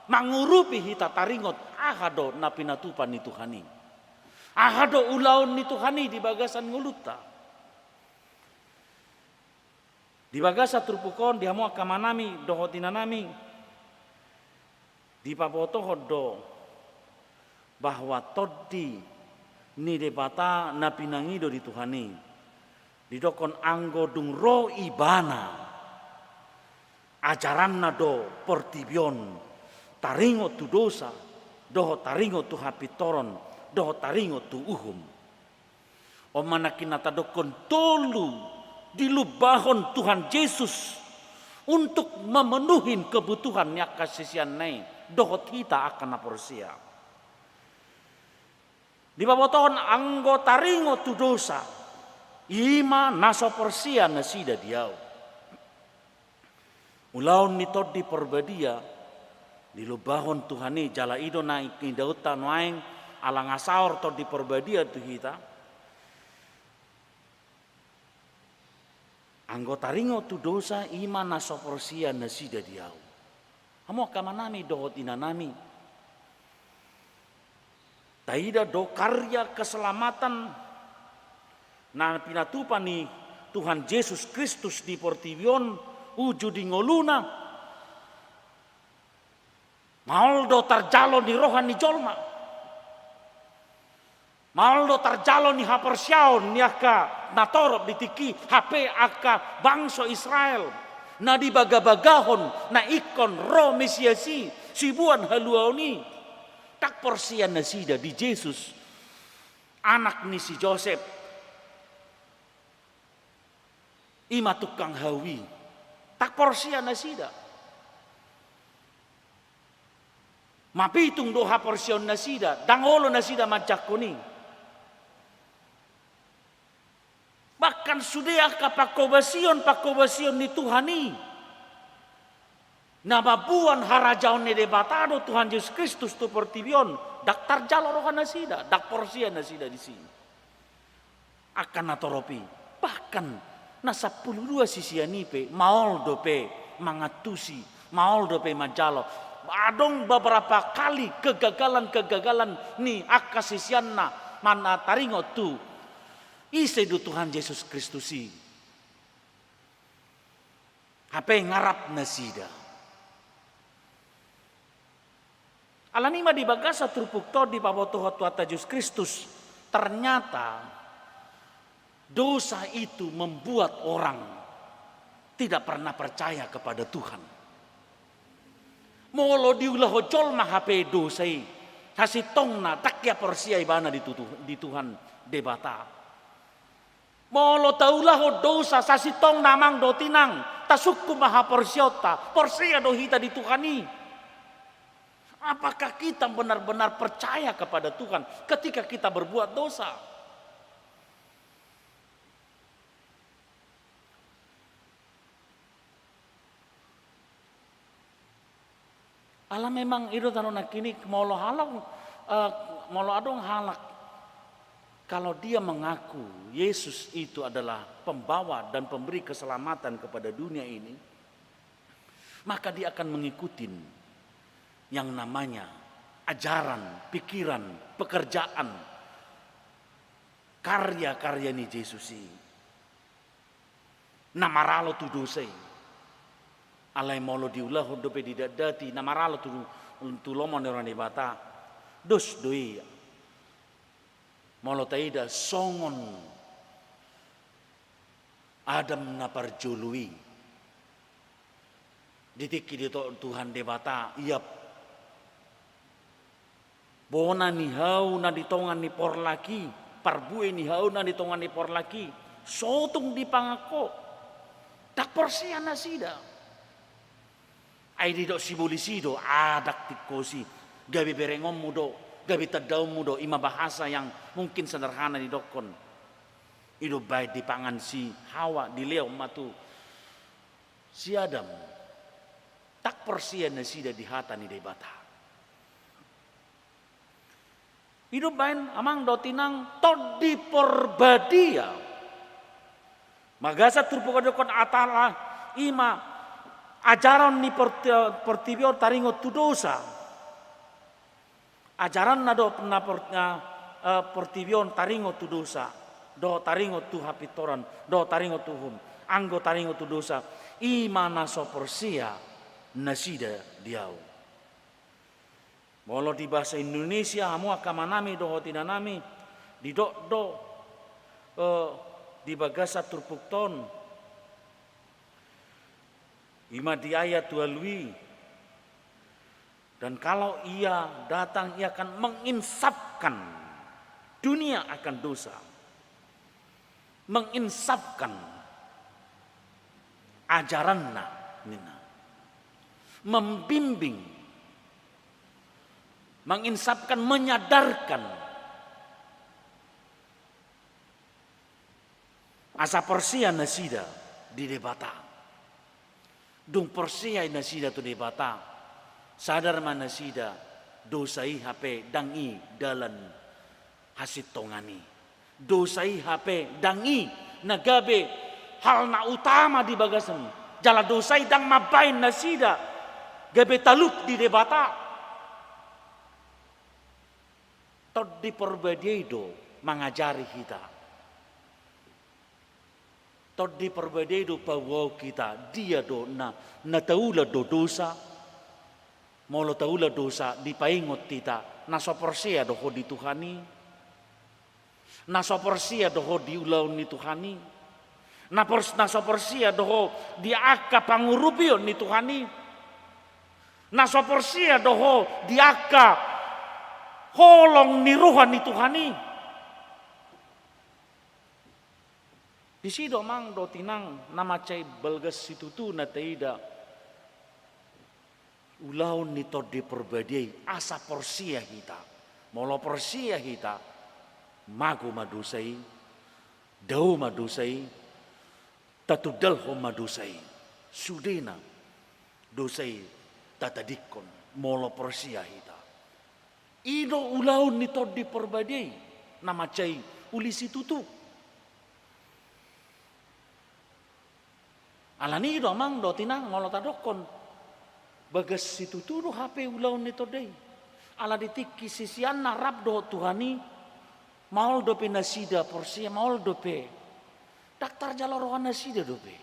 mangurupi hita taringot ahado na pinatupan ni Tuhanin ahado ulaon ni Tuhani di bagasan nguluta di bagasa trupukon di hamu akamanami dohotinanami di papoto hodo bahwa todi ni debata na pinangido di Tuhani di dokon anggo dung ro ibana ajaran na do portibion taringo tu dosa doho taringo tu hapitoron doho taringo tu uhum o manakin nata dokon tolu dilubahon Tuhan Yesus untuk memenuhi kebutuhan nya kasisian nai dohot kita akan naporsia. Di baboton anggota ringo tu dosa. Ima naso porsia nasida diau. Ulaun nitod di perbadia di lubahon Tuhani jala ido naik ni dautan waeng alang asaur tod di perbadia tu kita. Anggota ringo tu dosa ima naso porsia nasida diau. Amo kamanami dohot inanami. Taida do karya keselamatan na pinatupan ni Tuhan Yesus Kristus di portibion uju di ngoluna. Maldo tarjalo ni rohani jolma. Maldo tarjalo ni hapersiaon ni aka natorop ditiki HP aka bangsa Israel. Na di bagabagahon na ikon ro mesiasi sibuan haluaoni tak porsian nasida di Yesus anak ni si Joseph ima tukang hawi tak porsian nasida Mapitung doha porsion nasida, dangolo nasida majakoni. Bahkan sudah pakobasion ni Tuhani. Nababuan harajaon ne debatado Tuhan Yesus Kristus tu portibion. Daktar jalo rohan nasida, dak porsian nasida di sini. Akan natoropi. Bahkan nasa 12 sisianipe, maol dope mangatusi, maol dope majalo. Adong beberapa kali kegagalan ni akasisianna mana taringo tu ise do Tuhan Yesus Kristusi. Hape ngarap nasida. Alanima di bagasa trupukto di pabotoho tuata Yesus Kristus. Ternyata dosa itu membuat orang tidak pernah percaya kepada Tuhan. Molo diulah hojol mahape dosai. Hasitongna takya persia ibana di Tuhan debata. Molo taulah ho dosa sasitong namang do tinang. Tasukku maha persiota. Persia do hita di Tuhani. Apakah kita benar-benar percaya kepada Tuhan ketika kita berbuat dosa? Allah memang itu tanona kini molo adong halak kalau dia mengaku Yesus itu adalah pembawa dan pemberi keselamatan kepada dunia ini, maka dia akan mengikuti yang namanya ajaran, pikiran, pekerjaan, karya-karya ni Yesus ini. Namaralo tu dosai. Alai molo diulah dope didadati namaralo tu lomon orang bata. Dos doi. Molo taida songon Adam na parjului. Ditiki dito Tuhan debata iap bona ni hau na ditongan ni porlaki, parbue ni hau na ditongan ni porlaki, sotong di pangako, tak porsian nasida. Ay di do sibulisido, adak tikosi, gabi berengom mudo, gabi tadaw mudo, ima bahasa yang mungkin sederhana di dokon. Ido baik di pangan si Hawa, di leo matu si Adam, tak porsian nasida di hata ni debata. Hidup bain amang do tinang tod di porbadia. Magasa turpukadokon atala ima ajaran ni portibio taringo tu dosa. Ajaran na do na portibio taringo tu dosa. Do taringo tu hapitoran, do taringo tu hum. Anggo taringo tu dosa. Ima naso porsia nasida diau. Molo di bahasa Indonesia hamu akamanami doho tinanami di di bagasa turpukton ima di ayat tualui dan kalau ia datang ia akan menginsafkan dunia akan dosa, menginsafkan ajaranna nina, membimbing, menginsafkan, menyadarkan asa porsia nasida di debata. Dung porsia nasida tu debata. Sadar mana nasida dosai HP dangi dalan hasit tongani. Dosai HP dangi nagabe hal na utama di bagasan. Jala dosai dang mabain nasida gabe talut di debata. Tod di perbedaido mengajari kita. Tod di perbedaido bawa kita. Dia do na taula do dosa. Molo taula dosa dipaingot kita. Naso persia do ho di Tuhani. Naso persia do ho di ulau ni Tuhani. Naso persia do ho di aka pangurupion ni Tuhani. Naso persia do ho di aka holong ni Rohan ni Tuhani. Di sido mang do tinang nama cai belgas situtu na taida ulaun ni todi perbadai asa porsia hita. Molo porsia hita magu madusai, dau madusai, tatudal ho madusai. Sudena dosai tatadikon molo porsia hita. Ido ulaun ni todi perbadai nama cai ulisi tutu. Alani do mang do tinang molo tadokon. Bagas situ tuh HP ulaun ni todei. Ala ditiki sisian narap do Tuhani. Maul dope nasida porsia maul dope. Daktar jalorohan nasida dope.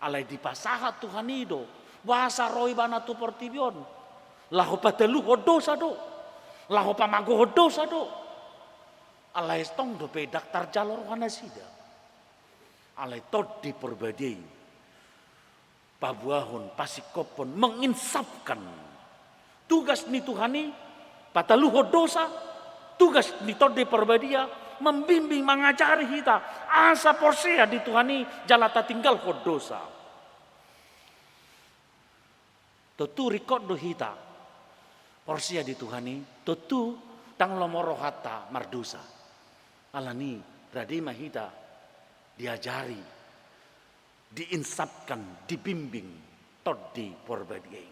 Ala di pasahat Tuhani do. Bahasa roi bana tu portibion. Laho patelu hodosa do. Laho pamago hodosa do. Ala estong dope daktar jalorohan nasida. Ala tod di perbadai. Pabuahon pasikopon menginsafkan tugas ni Tuhani pataluho dosa tugas ni tode perbadia membimbing mengajari kita asa porsia di Tuhani jalata tinggal ho dosa tutu rikod do hita porsia di Tuhani tutu tang lomoro hata mardosa alani radima hita diajari diinsapkan, dibimbing, todi porbadiai.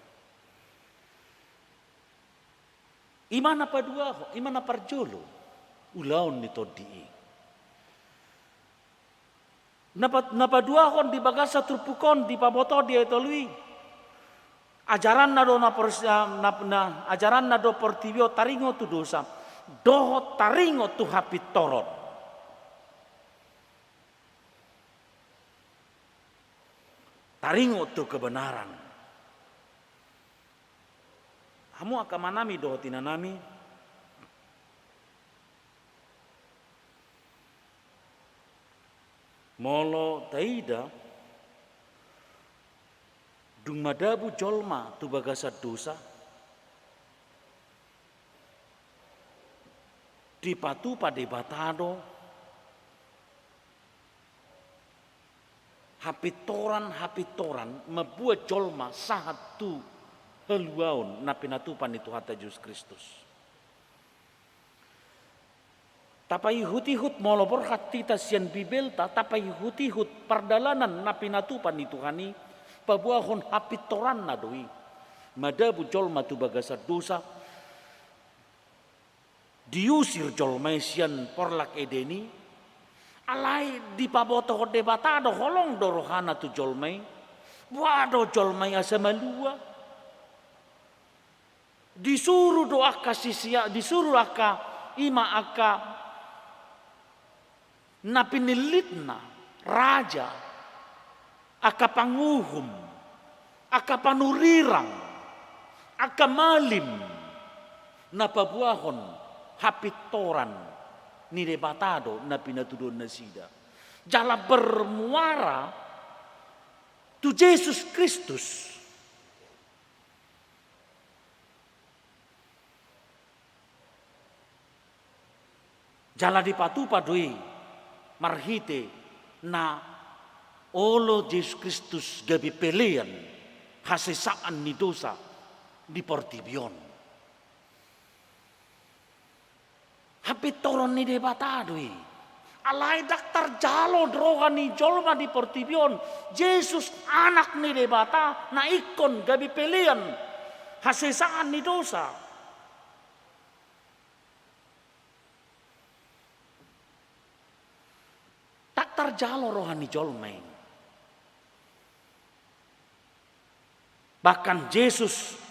Imana padua, imana parjolo, ulaun ni todi. Napa dua kon di bagasa turpukon di paboto dia tolui. Ajaran nado ajaran nado portibio taringo tu dosa, doho taringo tu hapit toron. Taringo tu kebenaran. Kamu akan manami doa tinanami. Molo taida. Dung madabu jolma tu bagasa dosa. Dipatu pada batado. Hapitoran membuat jolma satu heluaun napinatupan itu hata Yesus Kristus. Tapai hut-hut molo berkat tita sian bibelta tapai hut-hut pardalanan napinatupan itu hani pabuahon hapitoran nadoi madabu jolma tu bagasa dosa diusir jolma sian porlak edeni. Alai di paboto hode batado holong dorohana tu jolmai. Wado jolmai asamalua. Disuruh doa kasisia, disuruh aka ima aka napinilitna raja aka panguhum aka panurirang aka malim napabuahon hapitoran ni debatado na pinatudon na sida. Jala bermuara tu Yesus Kristus. Jala dipatu padui marhite na olo Yesus Kristus gabi pelean hasesaan ni dosa di portibion. Hapitoron ni debatadoi. Alai daktar jalo rohani jolma di portibion. Yesus anak ni debata na ikon gabi pelian. Hasesaan ni dosa. Daktar jalo rohani jolma. Bahkan Yesus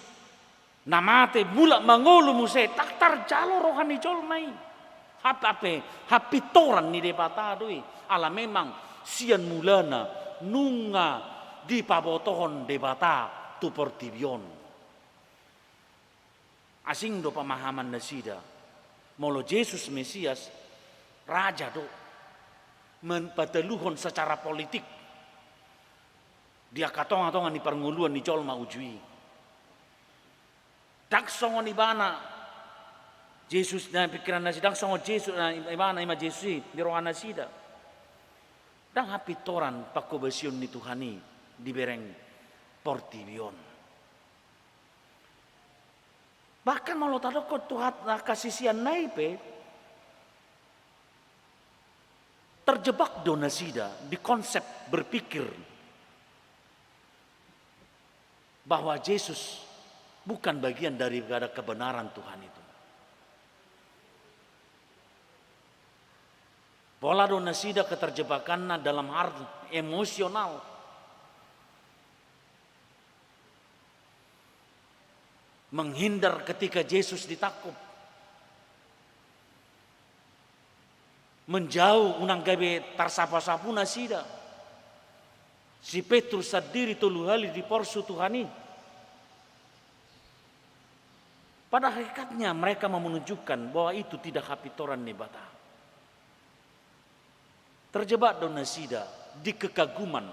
namate mula mangolu muse taktar jalo rohani jolmai. Hapitoran ni debatadoi. Ala memang sian mulana nunga di pabotohon debata tu portibion. Asing do pemahaman nasida. Molo Yesus Mesias raja do menpateluhon secara politik. Dia katong-katongan ni pernguluan ni jolma ujui. Dak songon ibana Yesus na pikiran nasi dak songon Yesus na ibana ima Yesus di rohana sida. Dang hapitoran pakobesion ni Tuhani di bereng portibion. Bahkan mau tadoko Tuhan kasisian naipe terjebak donasida di konsep berpikir bahwa Yesus bukan bagian daripada kebenaran Tuhan itu. Pola donasida keterjebakan dalam arti emosional. Menghindar ketika Yesus ditakut. Menjauh unang gabe tarsapa-sapu nasida. Si Petrus sendiri tulu hali di porsu Tuhani. Pada hakikatnya mereka menunjukkan bahwa itu tidak kapitoran nebata. Terjebak donasida di kekaguman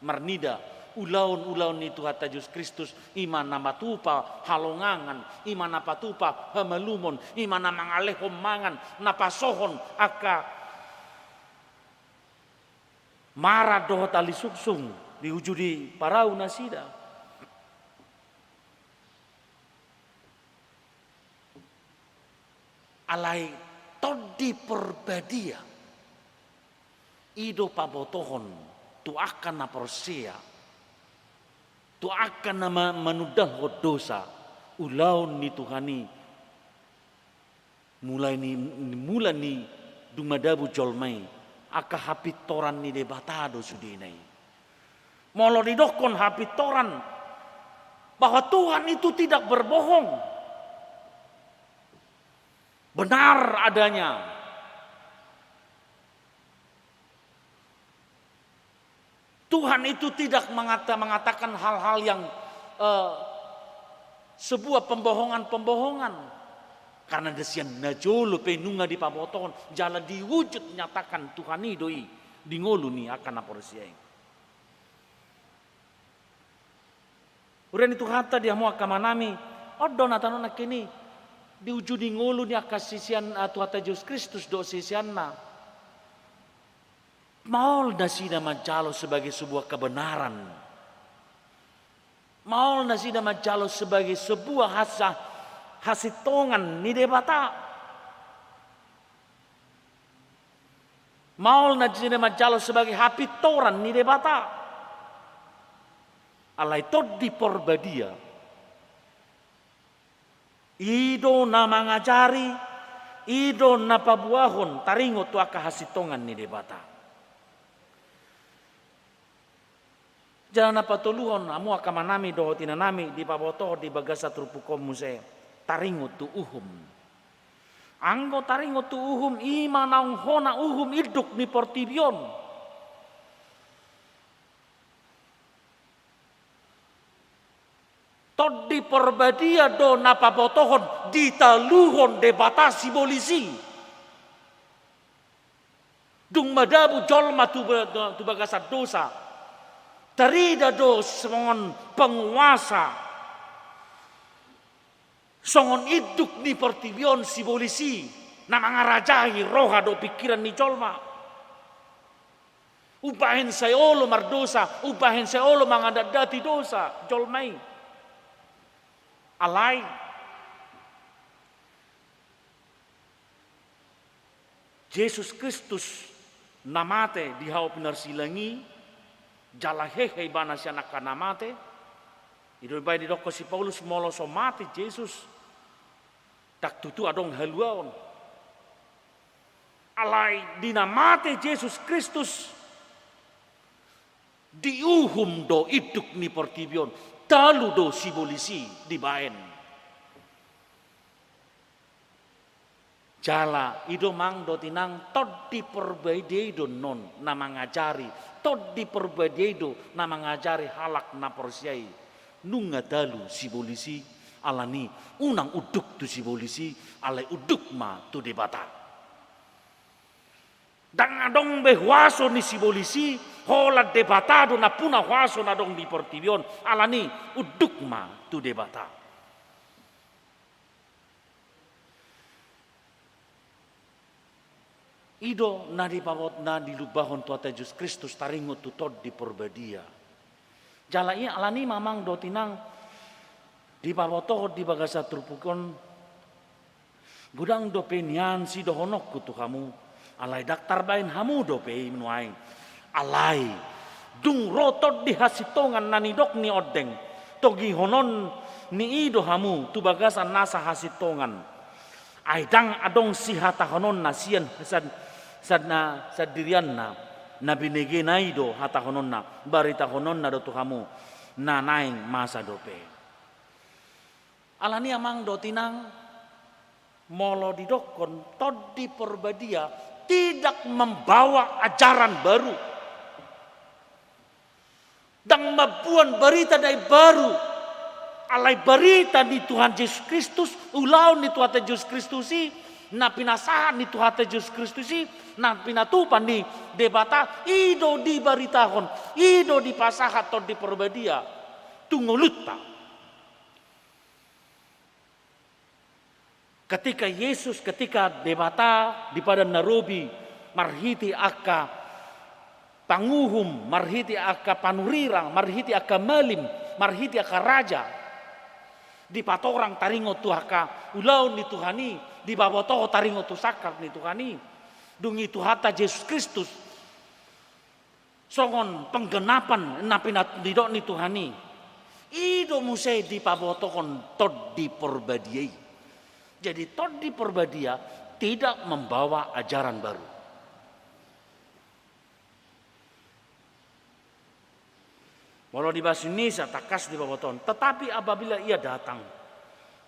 marnida ulaun-ulaun itu hata Yesus Kristus iman nama tupa halongangan iman apa tupa hamalumon iman nama ngalehom mangan napa sohon aka marah dohot ali suksung diujudi parau nasida. Alai todi perbadia ido pabotohon tu akan naporsia tu akan nama menudah dosa ulaun ni Tuhani mulai ni dumadabu jolmai aka hapitoran ni debatado sudinai molo didokon hapitoran bahwa Tuhan itu tidak berbohong, benar adanya. Tuhan itu tidak mengatakan hal-hal yang sebuah pembohongan-pembohongan. Karena desian najolo penunga di paboton jala diwujud nyatakan Tuhan idoi di ngolu ni akan aporsiai. Uren itu kata dia mau akamanami odon atau nak kini diwujud di ngolu ni akasisian Tuhan Yesus Kristus do sisianna. Maul nasida majalo sebagai sebuah kebenaran. Maul nasida majalo sebagai sebuah hasitongan ni debata. Maul nasida majalo sebagai hapitoran ni debata. Alai tod di porbadia. Ido nama ngajari, ido napabuahon taringo tu aka hasitongan ni debata. Jalan apa tuluhon amu akamanami dohotina nami di paboto di bagasa trupukom muse taringo tu uhum. Anggo taringo tu uhum ima naung hona uhum iduk ni portibion. Todi porbadia do napa botohon ditaluhon debatasi polisi. Dung madabu jolma tu bagasa dosa. Tarida do songon penguasa songon iduk ni pertibion si polisi na mangarajahi roha do pikiran ni jolma ubahin saya olo mardosa ubahin saya olo mangadadati dosa jolmai alai Yesus Kristus namate di hau pinarsilangi jala hehe bana si anak kanamate idul bay di doko si Paulus molo so mati Yesus tak tutu adong haluaon alai dinamate Yesus Kristus diuhum do iduk ni portibion talu do si polisi di baen jala ido mang do tinang tod di perbaide do non nama ngajari tod di perbaide do nama ngajari halak na porsiai nunga dalu si polisi alani unang uduk tu si polisi alai uduk ma tu debata dan adong behwaso ni si polisi hola debata do na puna hwaso na dong di portibion alani uduk ma tu debata. Ido na di pawot na di lubahon Tuhan Yesus Kristus taringo tutod di porbadia. Jala iya alani mamang do tinang Di paboto di bagasa trupukon gudang dope nian si dohonok kutu kamu alai daktar bain hamu dope menuai alai dung rotot di hasitongan nanidok ni odeng togi honon ni ido hamu tu bagasan nasa hasitongan aidang adong si hata honon nasian sadna sadirian na binege naido hata honon na barita honon na do tu kamu na naing masa dope alani amang do tinang molo didokon todi porbadia tidak membawa ajaran baru dan mabuan berita dari baru alai berita di Tuhan Yesus Kristus ulau di Tuhan Yesus Kristus na pinasahan di Tuhan Yesus Kristus na pinatupan di debata ido di baritahon ido di pasahat todi porbadia tunguluta. Ketika Yesus ketika debata di pada Nairobi marhiti aka panguhum marhiti aka panurirang marhiti aka malim marhiti aka raja di patorang taringo tu aka ulau ni Tuhani di baboto taringo tu sakar ni Tuhani dungi Tuhata Yesus Kristus songon penggenapan napinat didok ni Tuhani ido musai di pabotokon tod di porbadiai. Jadi todi porbadia tidak membawa ajaran baru. Walau di bahasa Indonesia takas di baboton, tetapi apabila ia datang,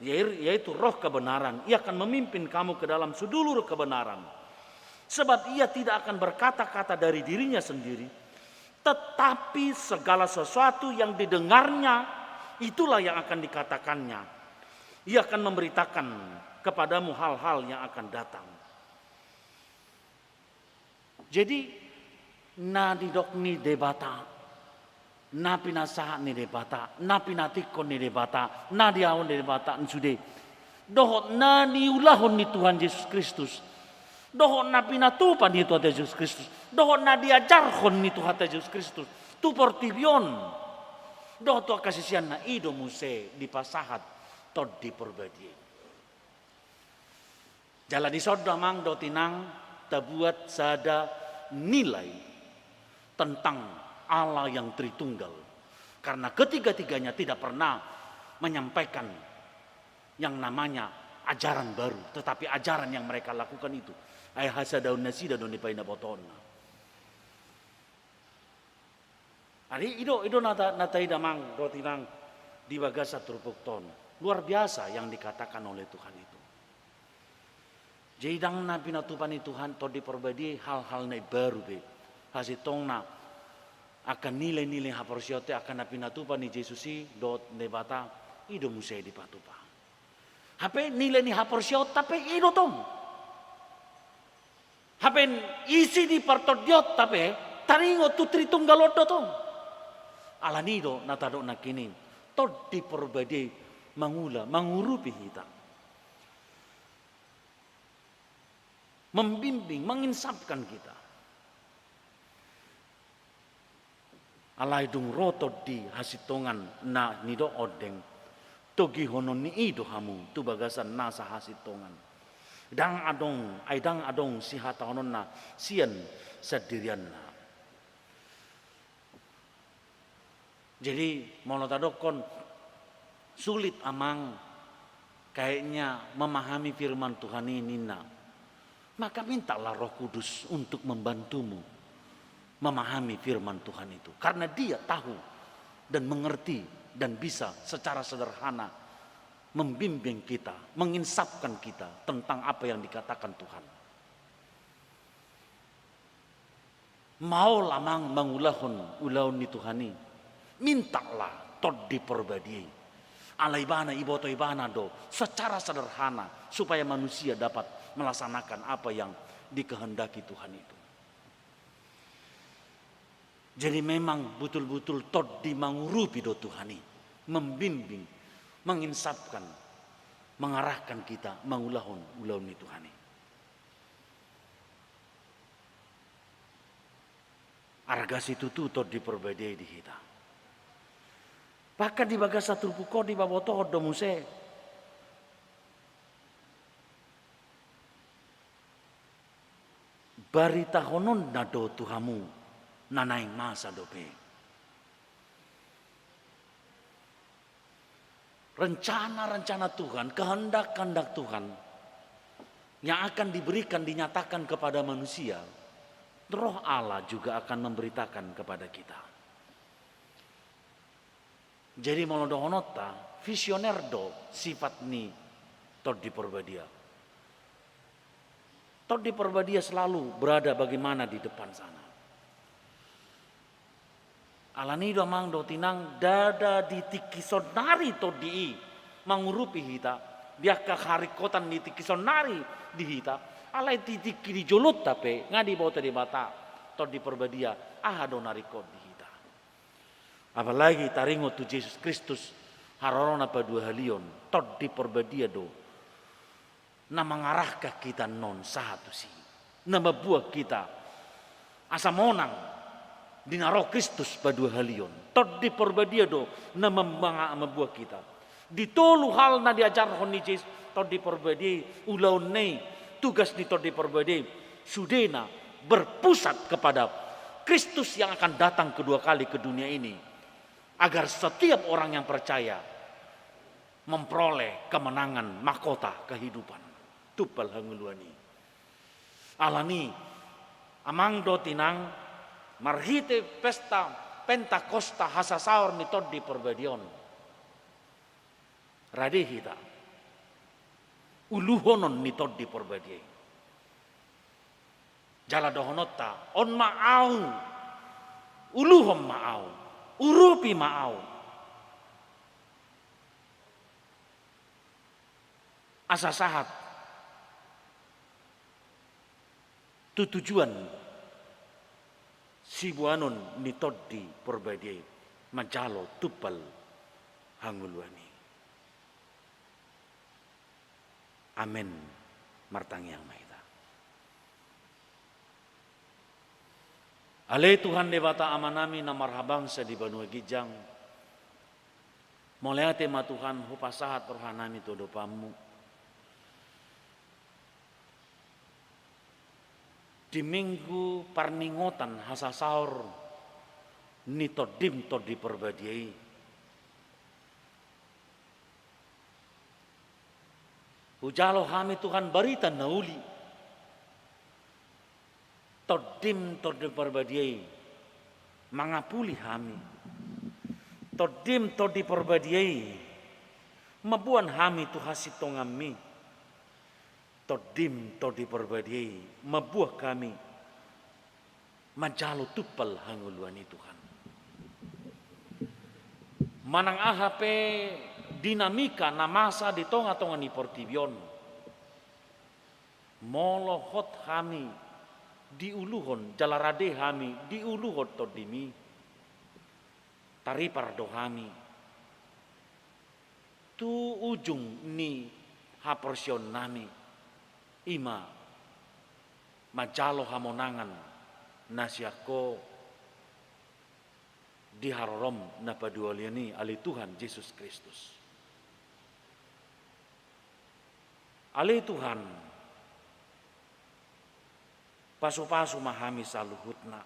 yaitu roh kebenaran, ia akan memimpin kamu ke dalam sedulur kebenaran. Sebab ia tidak akan berkata-kata dari dirinya sendiri, tetapi segala sesuatu yang didengarnya, itulah yang akan dikatakannya. Ia akan memberitakan kepadamu hal-hal yang akan datang. Jadi, na didok ni debata, na pinasaha ni debata, na pinatikon ni debata, na diawon ni debata sude. Dohot na niulahon ni Tuhan Yesus Kristus. Dohot na pinatupan ni Tuhan Yesus Kristus. Dohot na diajarkon ni Tuhan Yesus Kristus. Tu portibion. Dohot tu kasisian na ido muse di pasahat. Tod di perbadi. Jalan di soda mang do tinang tabuat sada nilai tentang Allah yang Tritunggal. Karena ketiga-tiganya tidak pernah menyampaikan yang namanya ajaran baru, tetapi ajaran yang mereka lakukan itu ay hasadaun nasi dan nipaina boton. Ari ido nata idamang do tinang di bagasa trupukton. Luar biasa yang dikatakan oleh Tuhan itu. Jadi dang nabi natupani Tuhan to diperbadi hal-hal na baru be. Hasitong na akan nilai-nilai haporsiote akan nabi natupani Yesusi dot nebata ido musai di patupa. Hape nilai ni haporsiot tapi ido tong. Hape isi di partodiot tapi taringo tu Tritunggal tong. Alanido natado nakini to diperbadi mengurupi kita, membimbing, menginsapkan kita. Alai dung roto di hasitongan na nido odeng, togi honon ni ido hamu tu bagasan nasa hasitongan. Aidang adong si hata honon na sian sadirian na. Jadi monotadokon sulit amang kayaknya memahami firman Tuhan ini Nina. Maka mintalah Roh Kudus untuk membantumu memahami firman Tuhan itu. Karena dia tahu dan mengerti dan bisa secara sederhana membimbing kita, menginsapkan kita tentang apa yang dikatakan Tuhan. Mau lamang mengulahun ulaun ni Tuhani. Mintalah tod diperbadi. Alaibana iboto ibana do secara sederhana supaya manusia dapat melaksanakan apa yang dikehendaki Tuhan itu. Jadi memang betul-betul tod dimangurupi do Tuhani, membimbing, menginsapkan, mengarahkan kita mengulahun ni Tuhani. Argas itu tod diperbedai di kita. Bahkan di bagasa turpuko di baboto domuse. Barita honon nado tuhamu nanaing masa dope. Rencana-rencana Tuhan, kehendak-kehendak Tuhan yang akan diberikan, dinyatakan kepada manusia, Roh Allah juga akan memberitakan kepada kita. Jadi molodohonota visioner do sifat ni todi perbadia. Todi perbadia selalu berada bagaimana di depan sana. Alani do mang do tinang dada di tikisonari todi mangurupi hita. Biaka harikotan di tikisonari di hita. Alai titiki di jolut tapi ngadi bota di bata todi perbadia do narikot di hita. Apalagi taringo tu Yesus Kristus harorona padua halion todi perbadia do. Na mengarahkah kita non satu sih. Na membuat kita asa monang dinaro Kristus padua halion. Todi perbadia do na membuat kita. Ditolu hal na diajar honi Yesus todi perbadia ulaun nei tugas di todi perbadia sudena berpusat kepada Kristus yang akan datang kedua kali ke dunia ini. Agar setiap orang yang percaya memperoleh kemenangan mahkota kehidupan. Tupal hanguluani. Alani amang do tinang marhite pesta Pentakosta hasasaur mitod di perbadion. Radih hita. Uluhonon mitod di perbadion. Jala dohonota on maau. Uluhom maau. Urupi maau. Asa sahat. Tujuan si buanon nitodi perbadiai majalo tupal hanguluani. Amin. Martangiang maita. Ale Tuhan debata amanami na marhabang sa di Banua Gijang. Moleate ma Tuhan hupasahat rohanami todopamu. Di minggu parningotan hasasaur nitodim to di perbadiai. Ujalo hami Tuhan barita nauli. Todim to di perbadiai. Mangapuli hami. Todim to di perbadiai. Mabuan hami tuhasitongami. Todim to di perbadiai mabuah kami majalo tupal hanguluani Tuhan. Manang ahape dinamika na masa di tonga-tonga ni portibion. Molohot kami diuluhon jalarade kami diuluhon todimi. Taripar do kami. Tu ujung ni haporsion nami. Ima majalo hamonangan nasiako diharorom na padualiani ali Tuhan Yesus Kristus. Ali Tuhan pasu-pasu mahami saluhutna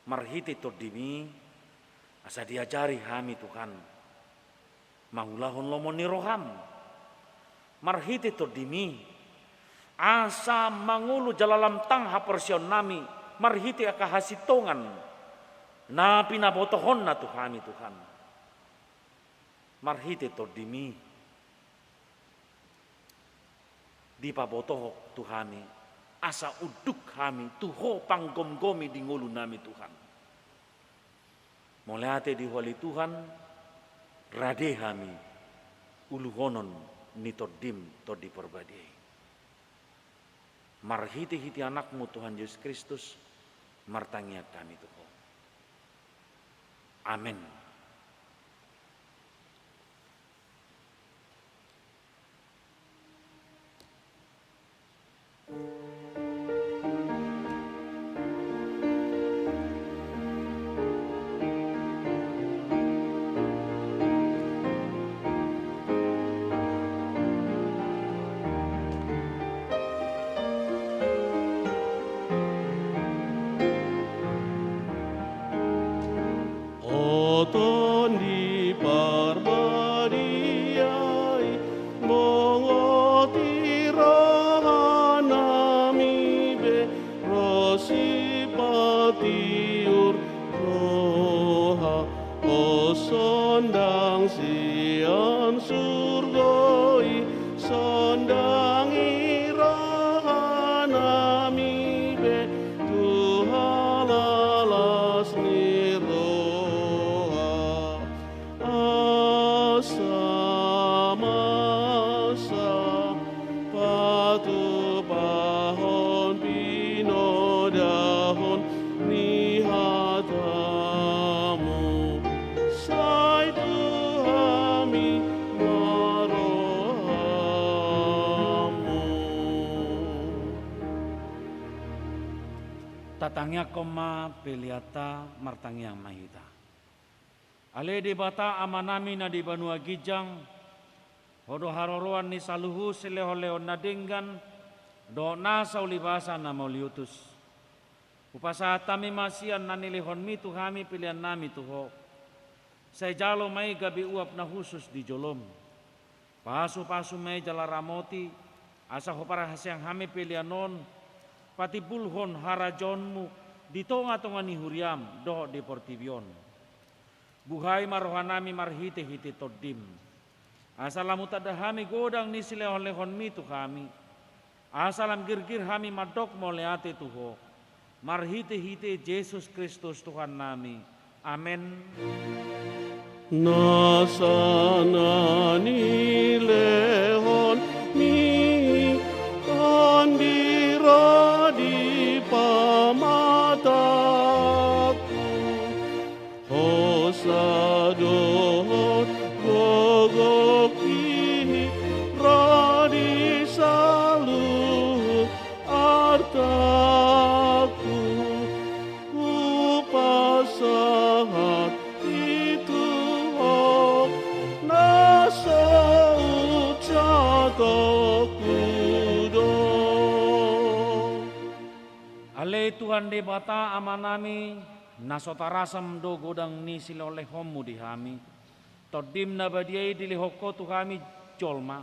marhiti todimi asa diajari hami Tuhan mahulahon lomoni roham marhiti todimi asa mangulu jalalam tang haporsion nami marhiti akahasitongan na pinabotohon na Tuhan Tuhan marhiti todimi di pabotoh Tuhan asa uduk kami tuho panggom-gomi di ngulu nami Tuhan moleate di wali Tuhan rade kami uluhonon nitodim to di perbadiai. Marhiti-hiti anakmu Tuhan Yesus Kristus, martangia kami Tuhan. Amin. tatangya koma peliata martangyang mahita. Ale di bata amanami na di banua gijang, hodo haroroan ni saluhu sileholeo nadinggan, do nasa ulibasa na mauliutus. Upasatami masian na nilihon mi tuhami pilihan nami tuho. Say jalo may gabi uap na husus di jolom. Pasu-pasu may jala ramoti, asa hopara hasyang hami pilihanon, pati bulhon harajonmu, dito nga tonga ni huriam, doho di portibion. Buhay marohanami marhite-hite todim. Asalam utadahami godang ni silehon-lehon mi tu kami. Asalam girgir hami madok moleate tuho. Marhite-hite Yesus Kristus Tuhan nami. Amen. Nasana ni lehon mi andira di pamataku hosadon gogoki radi salu artaku upasahat itu ho nasa ucatakudo. Ale Tuhan de bata amanami nasotarasam do godang ni silolehommu di hami. Todim na badiai dilihoko tu kami jolma.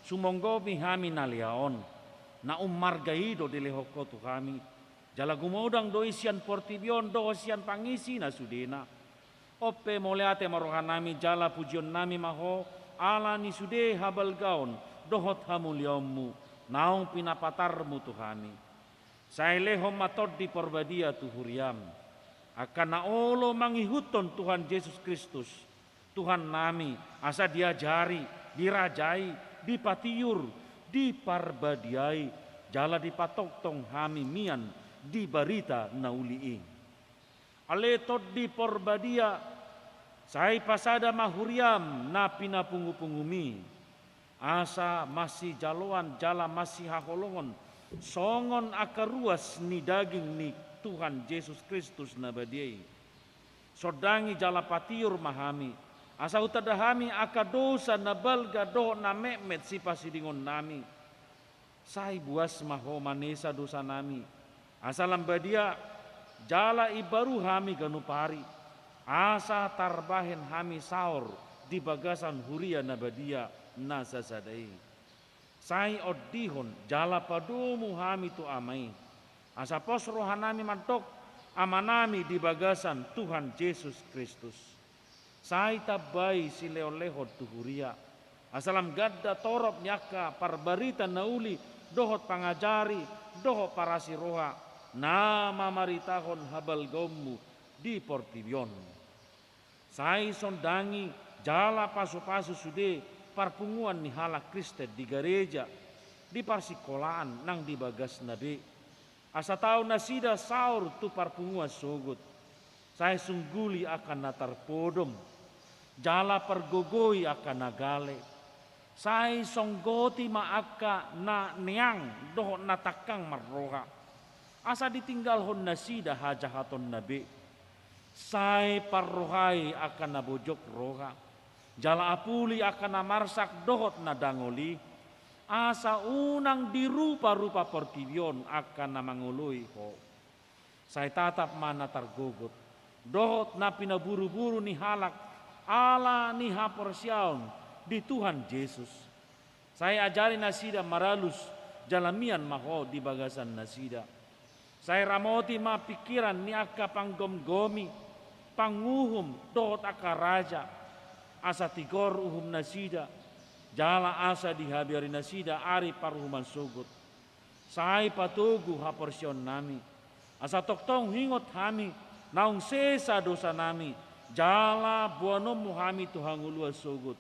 Sumonggo mi hami naliaon. Na margai do dilihoko tu kami. Jala gumodang do isian portibion do isian pangisi na sudena. Ope moleate marohanami jala pujion nami maho. Ala ni sude habal gaon dohot hamuliommu. Naung pinapatarmu tu kami. Sailehom matod di porbadia tu huriam. Akan naolo mangihuton Tuhan Yesus Kristus. Tuhan nami asa diajari, dirajai, dipatiur, diparbadiai. Jala dipatoktong hami mian di barita nauliing. Ale tod di porbadia. Sai pasada mahuriam na pinapungu-pungumi. Asa masih jaloan jala masih haholongon. Songon akaruas ni daging ni Tuhan Yesus Kristus nabadiai. Sodangi jala patiur mahami. Asa utadahami akadosa nabalga do na mekmet si pasidingon nami. Sai buas maho manesa dosa nami. Asalam badia jala ibaru hami ganupari. Asa tarbahen hami saur di bagasan huria nabadia nasa sadai. Sai odihon jala padumu hami tu amai. Asa pos rohanami mantok amanami di bagasan Tuhan Yesus Kristus. Sai tabai sileolehod tuhuria. Asalam gadda torop nyaka parbarita nauli dohot pangajari dohot parasi roha. Nama maritahon habal gommu di portibion. Sai sondangi jala pasu-pasu sude parpunguan ni halak Kristen di gereja, di parsikolaan nang di bagas nabi. Asa tau nasida saur tu parpunguan sogut. Saya sungguli akan natar podom, jala pergogoi akan nagale. Saya songgoti maaka na niang doh natakang marroha. Asa ditinggal hon nasida hajahaton nabi. Saya parrohai akan nabojok roha. Jala apuli akan namarsak dohot nadangoli. Asa unang dirupa-rupa portibion akan namangului ho. Saya tatap mana targogot. Dohot na pinaburu-buru ni halak. Ala ni haporsiaon di Tuhan Yesus. Saya ajari nasida maralus jalamian maho di bagasan nasida. Saya ramoti ma pikiran ni aka panggom-gomi. Panguhum dohot aka raja. Asa tigor uhum nasida. Jala asa dihabiari nasida ari paruhuman sugut. Sai patugu haporsion nami. Asa toktong hingot hami. Naung sesa dosa nami. Jala buanom muhami tuhangulua sugut.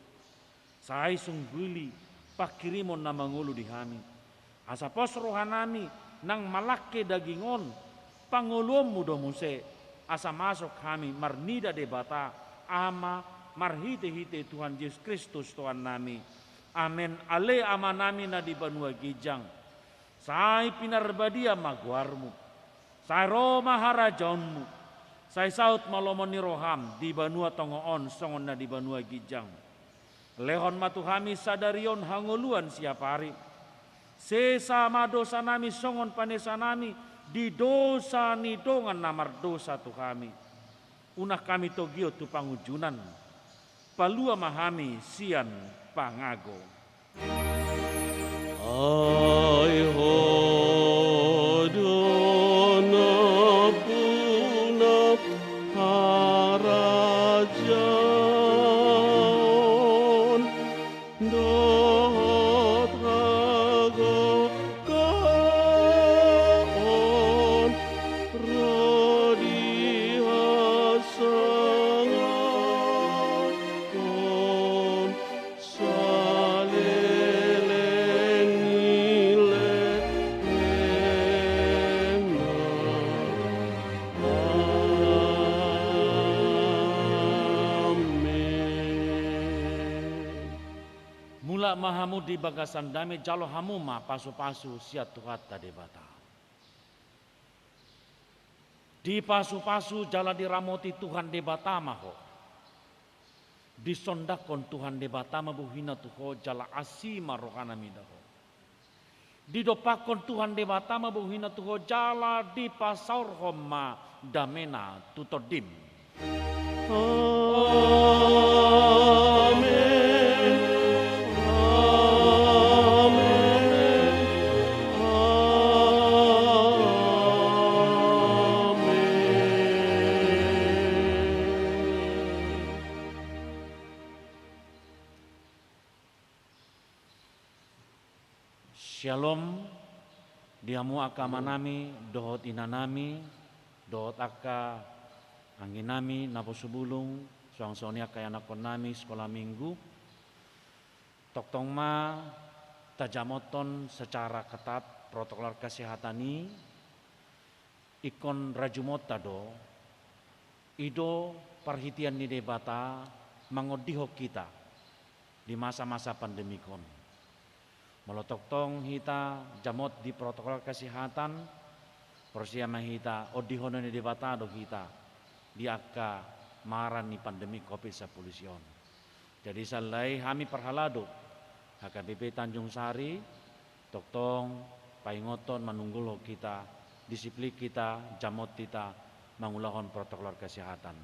Sai sungguli pakirimon na mangulu di hami. Asa pos rohanami nang malake dagingon. Pangulom mudo muse. Asa masuk hami marnida de bata ama marhite-hite Tuhan Yesus Kristus Tuhan nami. Amen. Ale amanami na di banua gijang. Sai pinarbadia maguarmu. Sai Roma harajonmu, sai saut malomoni roham di banua tongoon songonna di banua gijang. Lehon matuhami sadarion hangoluan siapari. Sesa madosa nami songon panesa nami di dosa ni dongan namar dosa tuhami. Unah kami togio tu pangujunan. Palua mahami sian pangago. Ai hodona puna harajaon dohot hago kaon rodi hasangon saleleng Mula mahamu di bagasan dame jalo hamuma pasu-pasu siat tuhat tadi bata. Di pasu-pasu jala diramoti Tuhan de bata maho. Disondakon Tuhan de bata mabuhina tuho jala asima rohana midaho. Didopakon Tuhan de bata mabuhina tuho jala di pasaur homa damena tutodim. Shalom, diamu aka manami, dohot inanami, dohot aka anginami, napo subulung, suang-suangnya kaya nakon nami sekolah minggu. Toktong ma tajamoton secara ketat protokol kesehatan ini, ikon rajumota do, ido perhatian ni debata mangodiho kita di masa-masa pandemi kon. Molotoktong hita jamot di protokol kesehatan, persiapan hita odihono ni debata do kita di aka maran ni pandemi COVID-19. Jadi salai kami perhalado HKBP Tanjung Sari, toktong paingoton manunggulo kita, disiplin kita, jamot kita mangulahon protokol kesehatan.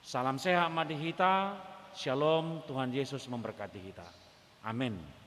Salam sehat madi hita, shalom, Tuhan Yesus memberkati kita. Amin.